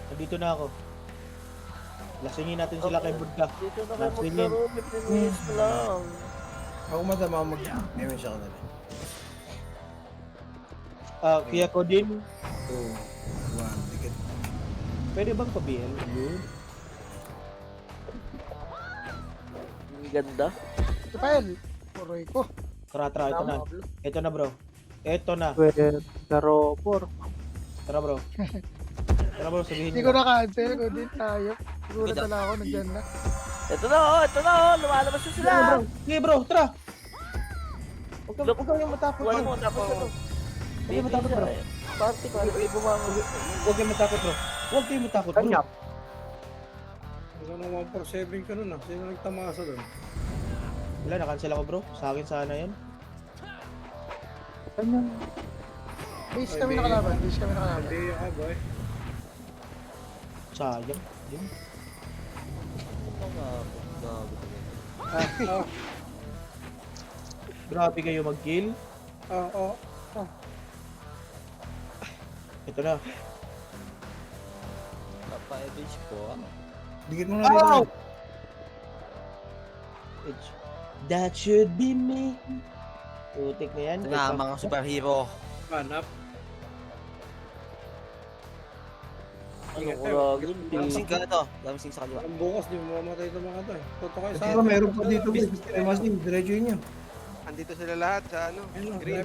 Nandito na ako. Lasingin natin sila kay Budka. Dito na kayo maglaro, 15 minutes na lang. Ako madama mag-MH ako na rin. Kaya ko din. 2, 1, ticket. Pwede bang pa-BL? Yun. Ang ganda. Kapel. Poroy ko. Tara, ito na. Ito na, bro. Ito na. Pwede. Laro 4. Tara, bro. Tara, bro, sabihin Hindi nyo. ko na-cancel, ko din tayo. Siguro tala ako, nandyan na. Ito na, lumalabas na sila. Sige, bro, tara. Huwag kang matakot, Wala bro. mo, tapos ito. Huwag kang matakot, bro. Party, bumangon. Huwag kang matakot, bro. Huwag kang matakot, bro. Kanya. Ikaw nang 147 ka nun ah. Sino nagtamasa dun? Wala, na-cancel ako, bro. Sa akin sana yan. Kanya. Base kami nakalaban. Hindi ako boy. Sayang. Yun. Grabe kayo mag-kill. Oo. Ito na. Papa-edge po. Dikit mo na dito. Edge. That should be me. Utik na yan. Ito na, mga superhero. Hanap. Ano, kuragin. Damsing ka na to. Damsing sa kaliwa. Ang bukas, di mo mamatay ito mga to eh. Totoo kayo sa Pero meron pa dito. Masin, diretso niya. Andito sila lahat sa ano, green.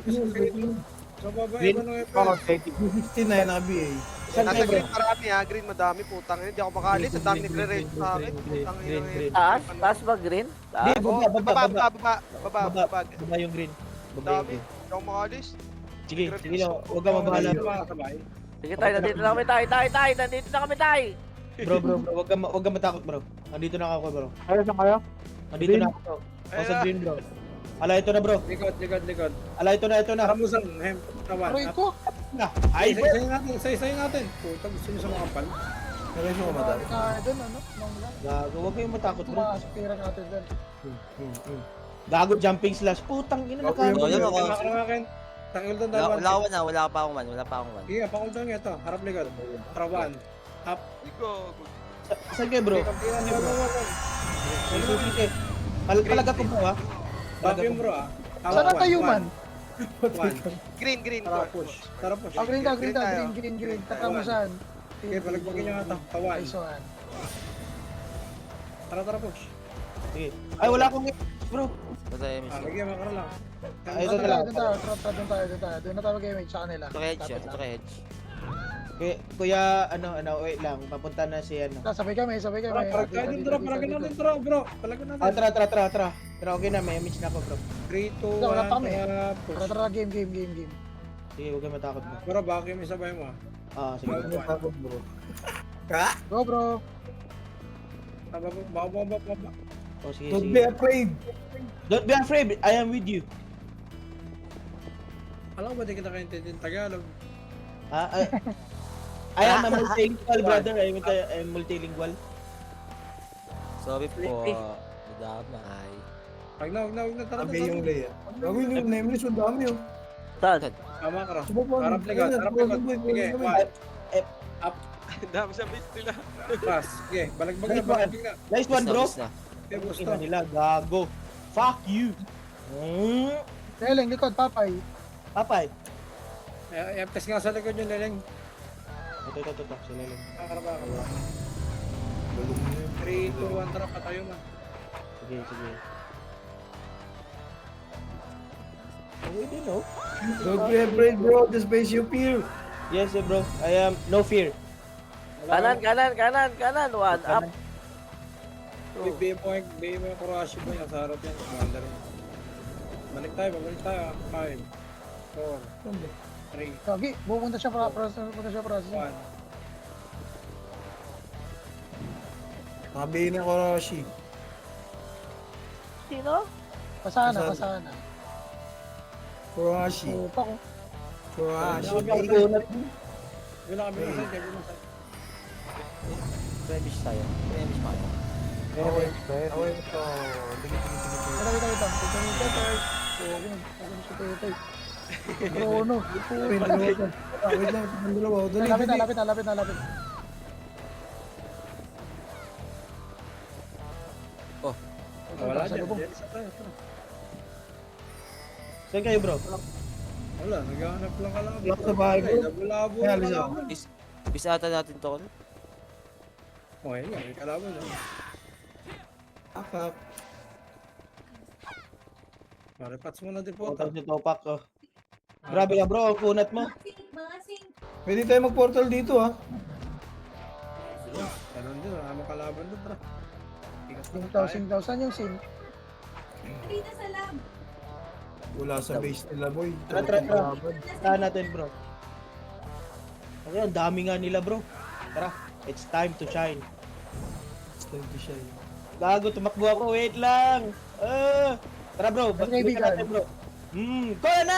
Sa baba, Green. iba nung Oo, 216 na yan naka-BA. Saan Nasa kayo, bro? green marami ha, green madami, putang ina. Hindi ako makalis, ang dami nagre-raid sa akin. Putang ina. Green. Taas ba green? Hindi, Taas? baba. Baba. Baba yung green. Baba yung Dami. green. Hindi ako makalis. Sige lang. Huwag ka mabahala. Sige tayo, nandito na kami tayo. Nandito na kami tayo. Bro. Huwag ka matakot, bro. Nandito na ako, bro. Ayos na kayo? Nandito na ako. O sa green, bro. Ala, ito na, bro. Likod. Ala, ito na. Ramusan, tawan. Poroy ko. Ay, Isa-isayin natin. Puta, gusto nyo sa mga pal. Diretso ko madami. Kaya doon, ano? Mangla. gago. Huwag kayong matakot, bro. Tumakasapira natin doon. Gago, jumping slash. Putang ina na Oh, yan ako. Akin. Tangil doon dalawa. Wala pa akong man. Sige, pakultang nyo ito. Harap likod. Harapan. Up. Saan kayo, bro? Talaga ko, bro, ha? Up yung bro ah. Saan na tayo man? Green. Tara push. Green. Tatamusan. Okay, balagbagin nyo nga ito. Kawan. Nice one. Tara, push. Sige. Ay, wala akong bro. Basta MSC. Lagyan mo ka na lang. Ay, ito na lang. Doon tayo. Doon tayo. Doon na tayo mag-image sa kanila. Ito kay Edge yan. Ito kay Edge. Kuya, wait lang. Papunta na si ano. Sabay kami. Tara, paragin natin, paragin natin, bro. Paragin natin. Tara. Pero okay na, may image na ako, bro. 3, 2, 1, Wala pa kami. push. Tara, game. Sige, huwag kayo matakot, bro. Bro, baka may sabay mo. Sige. Go, bro. Baba. Oh, sige. Don't be afraid. Don't be afraid. I am with you. Alam ko ba di kita kaintindihan Tagalog? I am a multilingual, brother. I am multilingual. Sorry po. Madamay. Wag na. Tara. yung layer. Gawin yung nameless, ang dami yun. Saan? Tama ka ro. Harap likod. Sige, up. Dami sa base nila. Pass. Sige, balagbag na. Nice one, bro. Okay, gusto. Ina nila, gago. Fuck you. Leleng, likod, papay. Papay. Test nga sa likod yung leleng. Ito. Sila lang. Karaba. 3, 2, 1, tara, patayo man. Sige. Okay din, no? Don't be afraid, bro. This base you fear. Yes, bro. I am no fear. Kanan. One, up. Bigay mo yung Kurashi mo yung sa harap yan. Commander. Balik tayo. 5, 4, 3, Gagi, pupunta siya process. 1. Sabi na Kurashi. Sino? Pasana. Kurashi. Upa ko. Kurashi. Wala kami na side. Premish tayo. Premish pa kayo. Okay, ito. Bruno. Wait lang, dalawa. Lapit na. Wala dyan. Saan kayo, bro? Wala, naghahanap lang ka lang. Wala sa bahay, bro. Nabulabo Kaya, ka Lisa. lang. Bisata natin to. Okay, may kalaban. Akap. Maripats mo na din po. Topak si Topak, oh. Grabe ka, bro. Ang kunat mo. Pwede tayo mag-portal dito, ha? Ganun din, wala mo kalaban doon, bro. 10,000 yung sim. Dito sa lab. Wala sa base nila, boy. Tara. Saan natin, bro? Okay, ang dami nga nila, bro. Tara, it's time to shine. Gago, tumakbo ako. Wait lang. Tara, bro. Kaibigan. Natin, bro. Call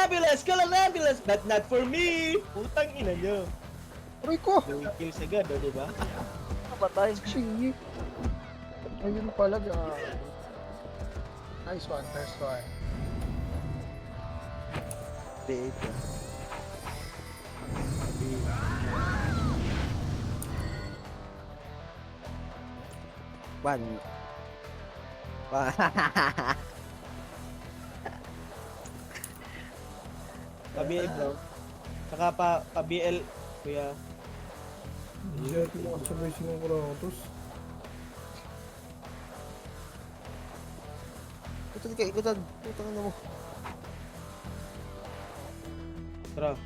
an ambulance, but not for me. Putang ina nyo. Aray ko. Kills agad, oh, diba? Patay. Shingi. Ayun pala. Nice one, first one. Date. One. Pa-BL, bro. Saka pa-BL, kuya. Hindi natin makasabay sinong Kratos. Ikutan. Putang ina mo. Tara.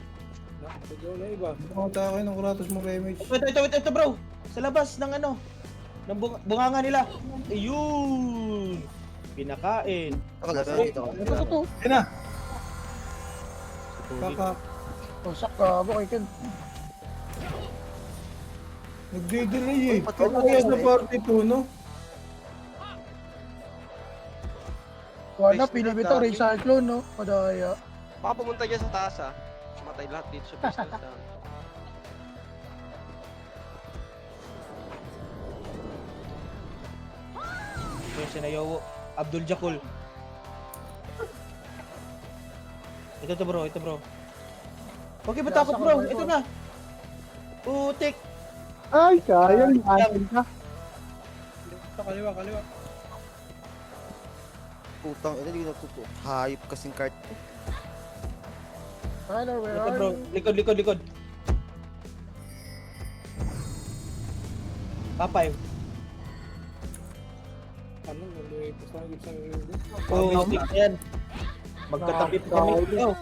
Nakapagaw na iba. Makatake ng Kratos mo kay Mitch. Ito, bro. Sa labas ng ano, ng bunganga nila. Ayun! Pinakain. Ako na, dito ako. Ito. Ayun na! Kakak. Wasak ka, kay Ken. Nagdidelay eh. Pati Ako kaya sa party 2, no? Wala, pinibitaw, Ray Cyclone, no? Madaya. Baka pumunta dyan sa taas ah. Matay lahat dito sa business na. Yung sinayaw, Abdul Jakul. Ito bro. Okay ba takot, bro? Ito na. Putik. Ay, sayang. Asin ka. Kaliwa. Putang ina, hindi ko natuto. Hayop kasing cart. Tyler, where Ito, are bro. you? Likod. Pa-5. Ano, nalipos lang yung isang linggo. Oh, stick na yan. Magkatabi pa kami. Oh.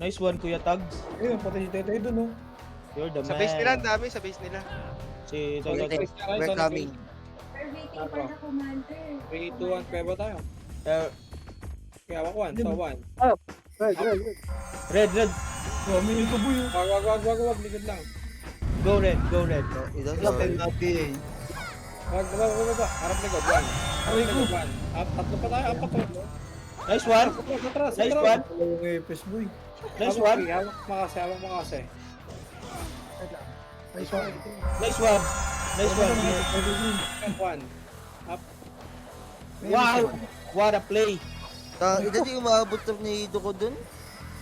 Nice one, Kuya Tags. Ayun, pati si Tetay dun, oh. You're the Sa man. base nila, ang dami. Sa base nila. Si We're coming. We're waiting for the commander. 3, 2, 1, pwede ba tayo? Kaya wag 1, so 1. Red. Wag, likod lang. Go red. Ito, Wag, harap likod, 1. Harap likod, 1. Tatlo pa tayo, apat to. Nice one. Atras. Nice one. Nice one. Hawak makasi. Nice one. 1. Wow. What a play. ito di umabot ni Ido ko dun.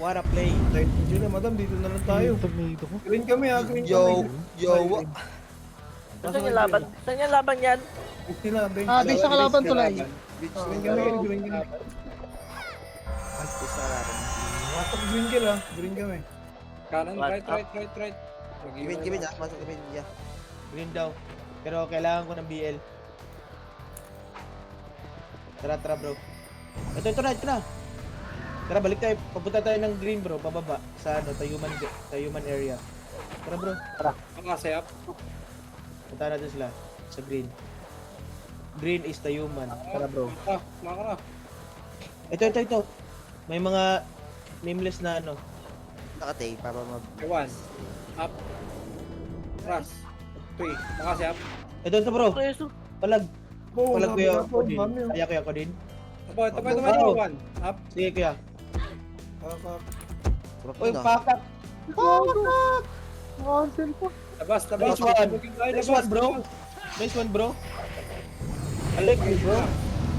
What a play. Hindi na, madam, dito na lang tayo. Green kami, green Yo. Saan yung laban? Saan yung laban yan? Base sa kalaban tulay. Green kami. Masok green kill, green kami. Kanan, right. Give it, masuk give it, yeah. Green daw. Pero kailangan ko ng BL. Tara bro. Ito na. Tara, balik tayo. Papunta tayo ng green bro, pababa. Sa Tayuman area. Tara bro. Makasi up. Punta natin sila sa green. Green is Tayuman. Tara bro. Makara. Ito. May mga nameless na ano. Nakatay para mag... 1. Up. Ras. 3. Makasi up. Ito bro. Preso. Palag kuya ako din. Kaya kuya ko din. Ito pa. 1. Up. Sige kuya. Sarap Uy, na. pakak. Labas. Nice one bro. Nice one bro. I like you bro.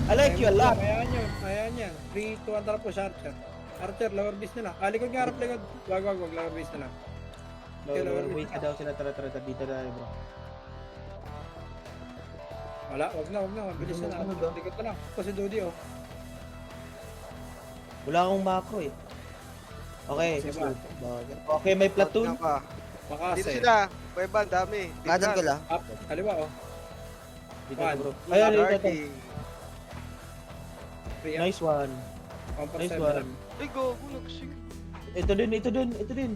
I like you a lot. Ayan yan. 3, 2, 1, tara po sa Archer. Archer, lower base nila. Likod nga, harap likod. Wag, lower base nila. Wait ka daw sila. Tara. Dito na bro. Wala, wag na. Mabilis na. Likod ka lang. Kasi Dodi, oh. Wala akong macro eh. Okay. Diba? Okay, may platoon. Makasi. Dito sila. Kuya, dami. Kanan ko lang. Up, kaliwa, oh. Dito One. bro. Ayun, ito. Darky. 3 up. Nice one. Nice one. Ay, go. Nagsig. Ito din.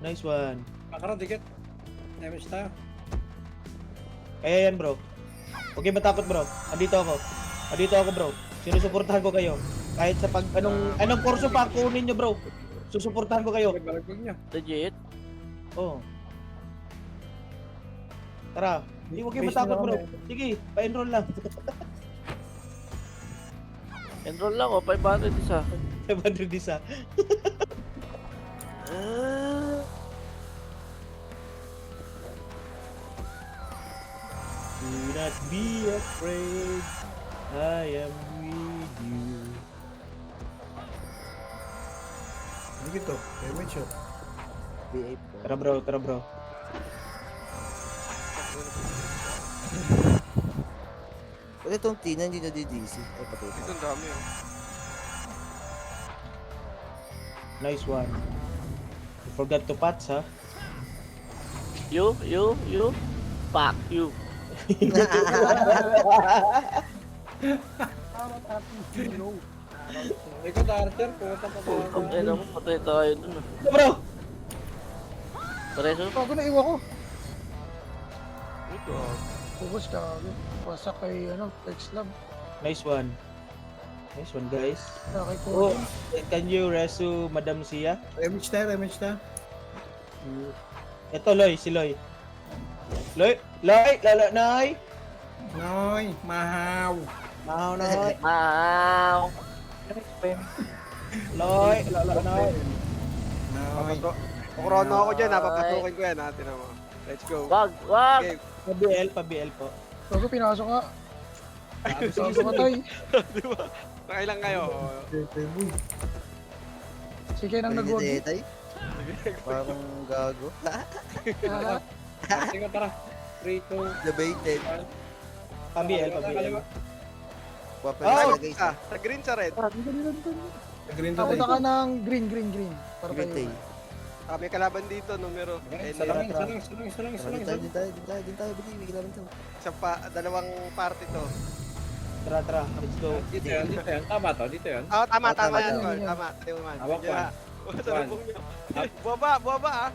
Nice one. Makara, dikit. Damage tayo. Kaya yan bro. Okay, matakot bro. Andito ako bro. Sinusuportahan ko kayo. Kahit sa anong kurso pa kunin nyo bro. Susuportahan ko kayo. Balagog niya. Legit. Oh. Tara. Hindi huwag kayo matakot bro. Sige, pa-enroll lang. Enroll lang, 500 isa. 500 isa. Do not be afraid. I am with you. Dikit, oh. Damage, oh. Tara bro. Pwede itong Tina, hindi na DDC. Ay, patay. Ito ang dami. Nice one. You forgot to patch, ha? You. Fuck you. Likod, Archer. Puta pa ba? Ay, naku, patay tayo dun. Ito bro. Preso. Bago na iwa ko. Ito. Focus ka. Wasak kay Flex Lab. Nice one. Nice one, guys. Kay Oh, Cody. can you resu Madam Sia? Damage tayo. Ito, Loy. Si Loy. Loy! Lalo, Noy! Noy, mahaw. Mahaw, Noy. Wow. Loy! Lalo, Noy. Noy. Kukurono ako dyan, papatukin ko yan, natin mo. Let's go. Wag. Okay. Pa-BL po. Bago pinasok ka. Sige, sumatay. Di ba? Nakailang kayo. Sige nang nag-wag. Tetay. Parang gago. Sige, tara. 3, 2, Debated. Pa-BL. Wapel Oh! na guys. Sa green sa red. Green Tapunta ka ng green. Para Give it tayo. tay. May kalaban dito, numero. Salangin. Din tayo, bili, may kailangan to. Dalawang party to. Tara, let's go. Dito yun. Tama to, dito yun. Tama tama yan, yan. Carl. Tama. Tayo man. Hawak ko. Salubong niyo. Buwaba ah.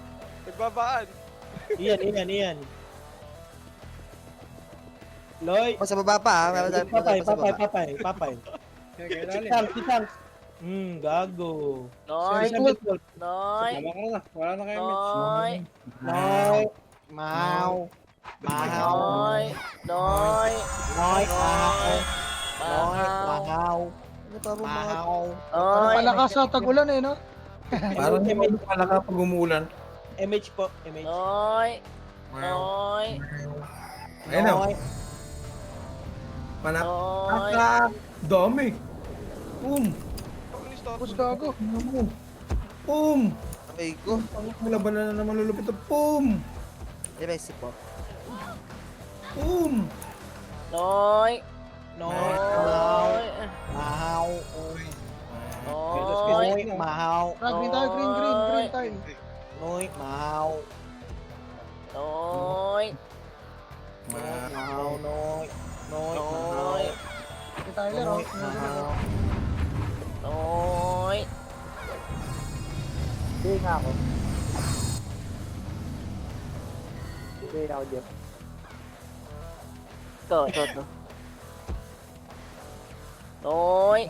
Nagbabaan. Iyan. Loy, Sa baba pa ha. papay. Kailan. Sitang. Gago. Noy. Sabit ko. Noy. Tama ka na. Wala na kayo. Noy. Noy. Mau. Noy. Noy. Noy. Mahaw. Ano pa po mga... Parang Noy. palakas sa tagulan eh, no? Parang hindi mo pala ka pag umulan. MH po, MH. Noy. Noy. Ayun na. Noy. Panak. Noy. Dami. Tapos gago. Ay ko. Ang labanan na naman lulupit. Eresi po. Noy. Noy. Noy. Mahaw. Noy. Noy. Mahaw. Green tayo, green tayo. Noy. Mahaw. Noy. Mahaw. Noy. Noy. Noy. Si Tyler, oh. Mahaw. Noy. Hindi nga ako. Hindi ako dyan. Ito. Noy.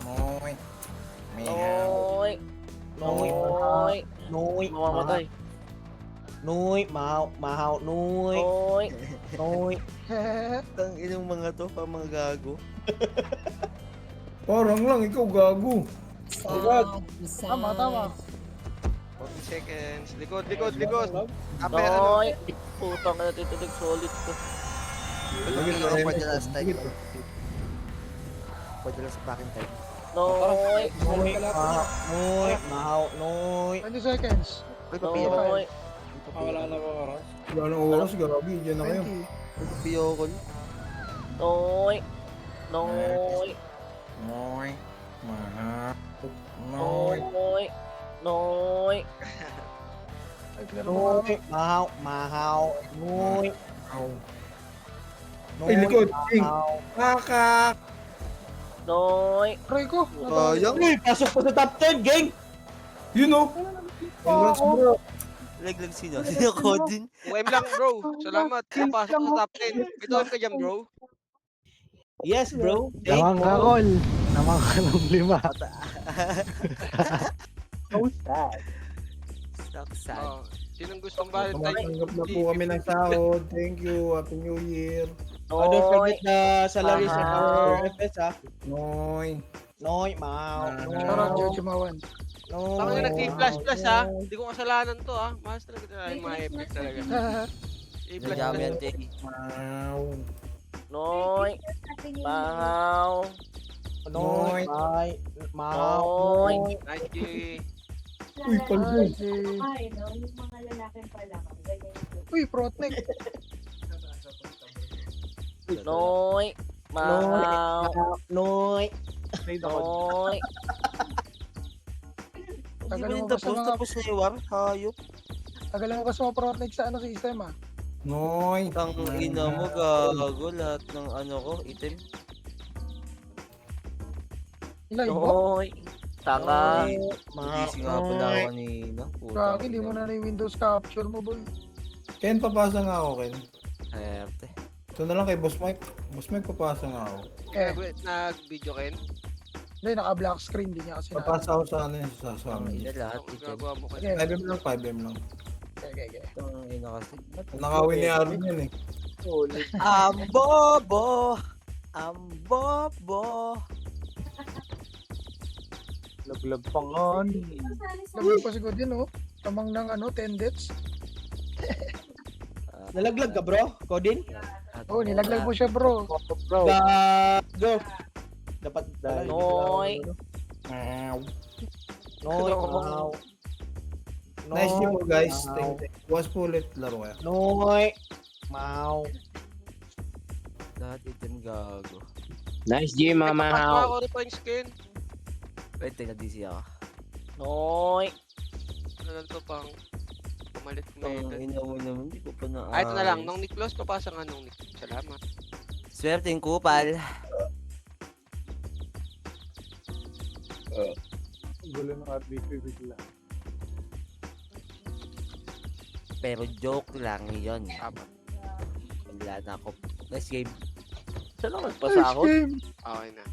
Noy. Noy. Noy. Noy. Mamamatay. Noy. Mahaw. Noy. Noy. Noy. Tang inong mga to, pa mga gago. Parang lang, ikaw gago. Tama. 40 seconds. Likod. Noy. Putang na titulig solid ko. Pwede last time. Pwede lang sa packing time. Noy. Noy. Noy. Mahaw. Noy. 20 seconds. Noy. Wala na ba oras? Wala na oras, grabe. Diyan na kayo. 20. Piyokol. Noy. Noy. Noy. Noy. Noy. Ay, pinaro mo Noy. Mahaw. Noy. Ay, likod. King. Mahaw. Kakak. Noy. Aray ko. Sayang. Uy, pasok po sa top 10, gang! You know. Congrats, bro. Laglag sino? Sino ko din? UM lang bro. Salamat. Papasok sa top 10. Ito ka dyan bro. Yes, bro. Namang kakol. Namang ka ng 5. So sad. Stuck sad. Sinong gustong Valentine? Tumatanggap na po kami ng sahod. Thank you. Happy New Year. Don't Noy. forget the salaries of our FS, ha? Noy. Noy, Mahaw. Shoutout, George Mawan. Tama na nag-A++ ha. Hindi ko kasalanan to ha. Mas talaga yung mga epic talaga. A++. Nagyami yan, Jay. Wow. Noy. Mahaw. Noy, Mahaw. Noy. Nice G. Uy, palbo. Ay, no, yung mga lalaki pala. Ganyan yun. Uy, protnek. Noy. Mahaw. Noy. Noy. Hindi Tagal ba mo rin ba sa mga- tapos na yung war? Hayop. Tagal mo kasi mga protnek sa system, ah. Noy. Tang ina mo, gago. Lahat ng ano ko, item. Live ba? Noy. Tanga. Nagising nga pala ako kanina. Gagi, hindi mo na Windows capture mo, boy. Ken, papasa nga ako, Ken. Herte. Ito na lang kay Boss Mike. Boss Mike, papasa nga ako. Nag-video Ken? Hindi, naka-black screen. Hindi niya kasi na. Papasa ako sa ano yun, sa Ang amin. ina lahat, item. Gagawa mo Ken. Okay, 5M lang, 5M lang. okay. Ang ina kasi. Nakawin ni Aaron yun eh. Ang bobo! Ang bobo! Laglag pa nga. Labi pa siguro din, oh. Tamang ng 10 deaths. Nalaglag ka, bro? Kodin? Oh, nilaglag mo siya, bro. Gago. Dapat Noy. Noy, Mahaw. Nice team mo guys. Mahaw. Thank you. Was po ulit laro kaya. Noy. Mahaw. Lahat item gago. Nice G, mga mahaw. Ako rin pa yung skin. Wait, teka, DC ako. Noy. Ano lang to pang pumalit kumeda. Ina mo naman, di ko pa na. Ito na lang, nung Niklos, papasa nga nung Niklos. Salamat. Swerte yung kupal. Gulo ng RBP bigla. Pero joke lang yun. Tama. Wala na ako. Nice game. Saan ako nagpasahod? Okay na.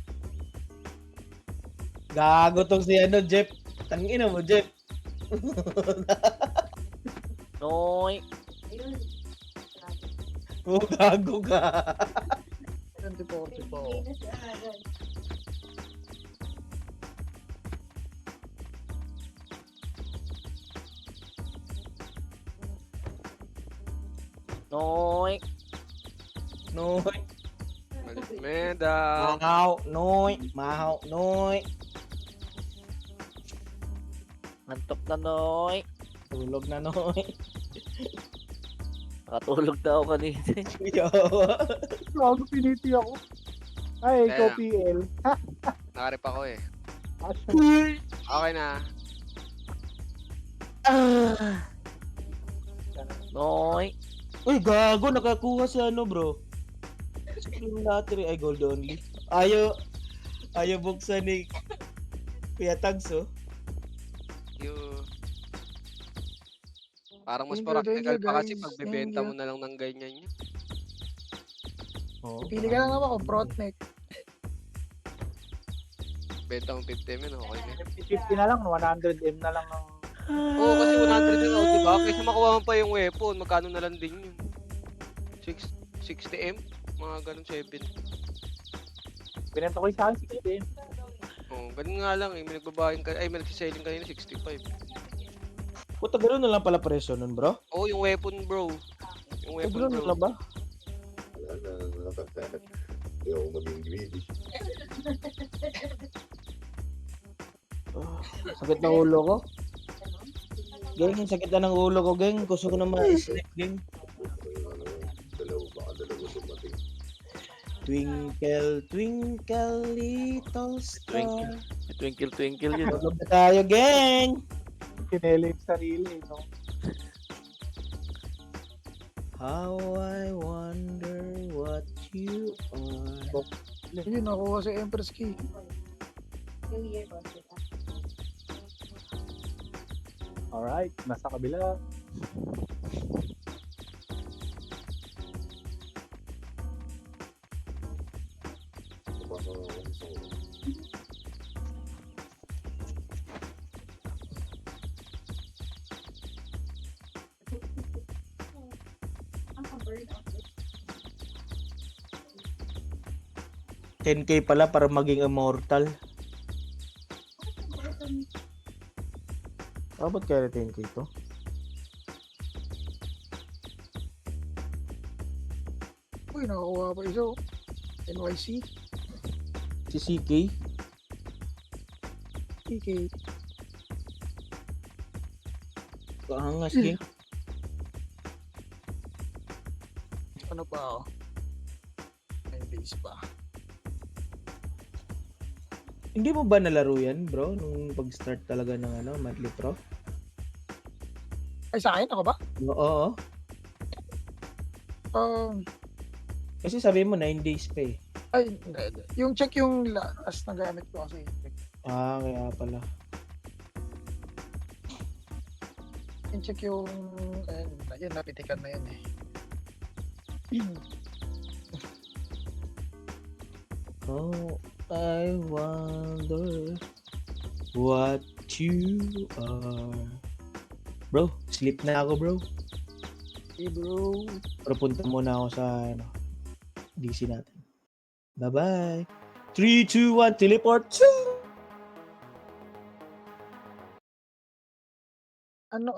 Gago tong si ano, Jeff. Tangina mo, Jeff. Noy. Ayun. Oh, gago ka. 2044. Linis na agad. Noy. Noy. Malit kumeda. Mahaw. Noy. Mahaw. Noy. Antok na Noy. Tulog na, Noy. Nakatulog na ako kanina. Yo. Gago, piniti ako. Ay, ikaw Kaya. PL. Nakarip ako eh. Asya. Okay na. Noy. Uy, gago. Nakakuha sa ano, bro. Screen lottery. Ay, gold only. Ayaw buksan ni Kuya Tags, oh. Parang mas Thank you, practical thank you, pa kasi guys. pag bebenta Thank mo na lang ng ganyan yun. Oh. Pili ka lang naman kung Protneck. Benta mo 50 men, okay na. 50 na lang, 100M na lang ng... Oo, kasi 100 din ako, diba? Kaysa makuha mo pa yung weapon, magkano na lang din yun. 60M? Mga ganun 7. Pinenta ko yung sa akin, 60M. Oo, ganun nga lang eh. May nagbabayang ka, ay may nagsiselling kanina 65. Puta, gano'n na lang pala presyo nun, bro. Oo, yung weapon bro. Yung weapon Gano'n na bro. ba? Wala na. Ayaw ko maging greedy. Sakit ng ulo ko. Geng, sakit na ng ulo ko, geng. Gusto ko na ma-sleep, geng. Baka dalawa dumating. Twinkle, twinkle, little star. Twinkle, twinkle yun. Tulog na tayo, geng! Kinela yung sarili, no? How I wonder what you are. Yun, nakuha si Empress Key. Yung year boss kita. Alright, nasa kabila. Papasok ako sa ulo. Bird of it. 10k pala para maging immortal. Ba't kaya 10k to? Uy, nakakuha pa isa. NYC. Si CK? PK. Kaangas, geng. Ano pa ako? May base pa. Hindi mo ba nalaro yan, bro? Nung pag-start talaga ng ano, monthly pro? Ay, sa akin ako ba? Oo. Kasi sabi mo 9 days pa eh. Ay, hindi. Yung check yung last na gamit ko kasi. Ah, kaya pala. Yung check yung, ayun, napitikan na yun eh. Oh, I wonder what you are. Bro, sleep na ako, bro. Hey, bro. Pero punta muna ako sa ano, DC natin. Bye-bye. 3, 2, 1, teleport. Ano,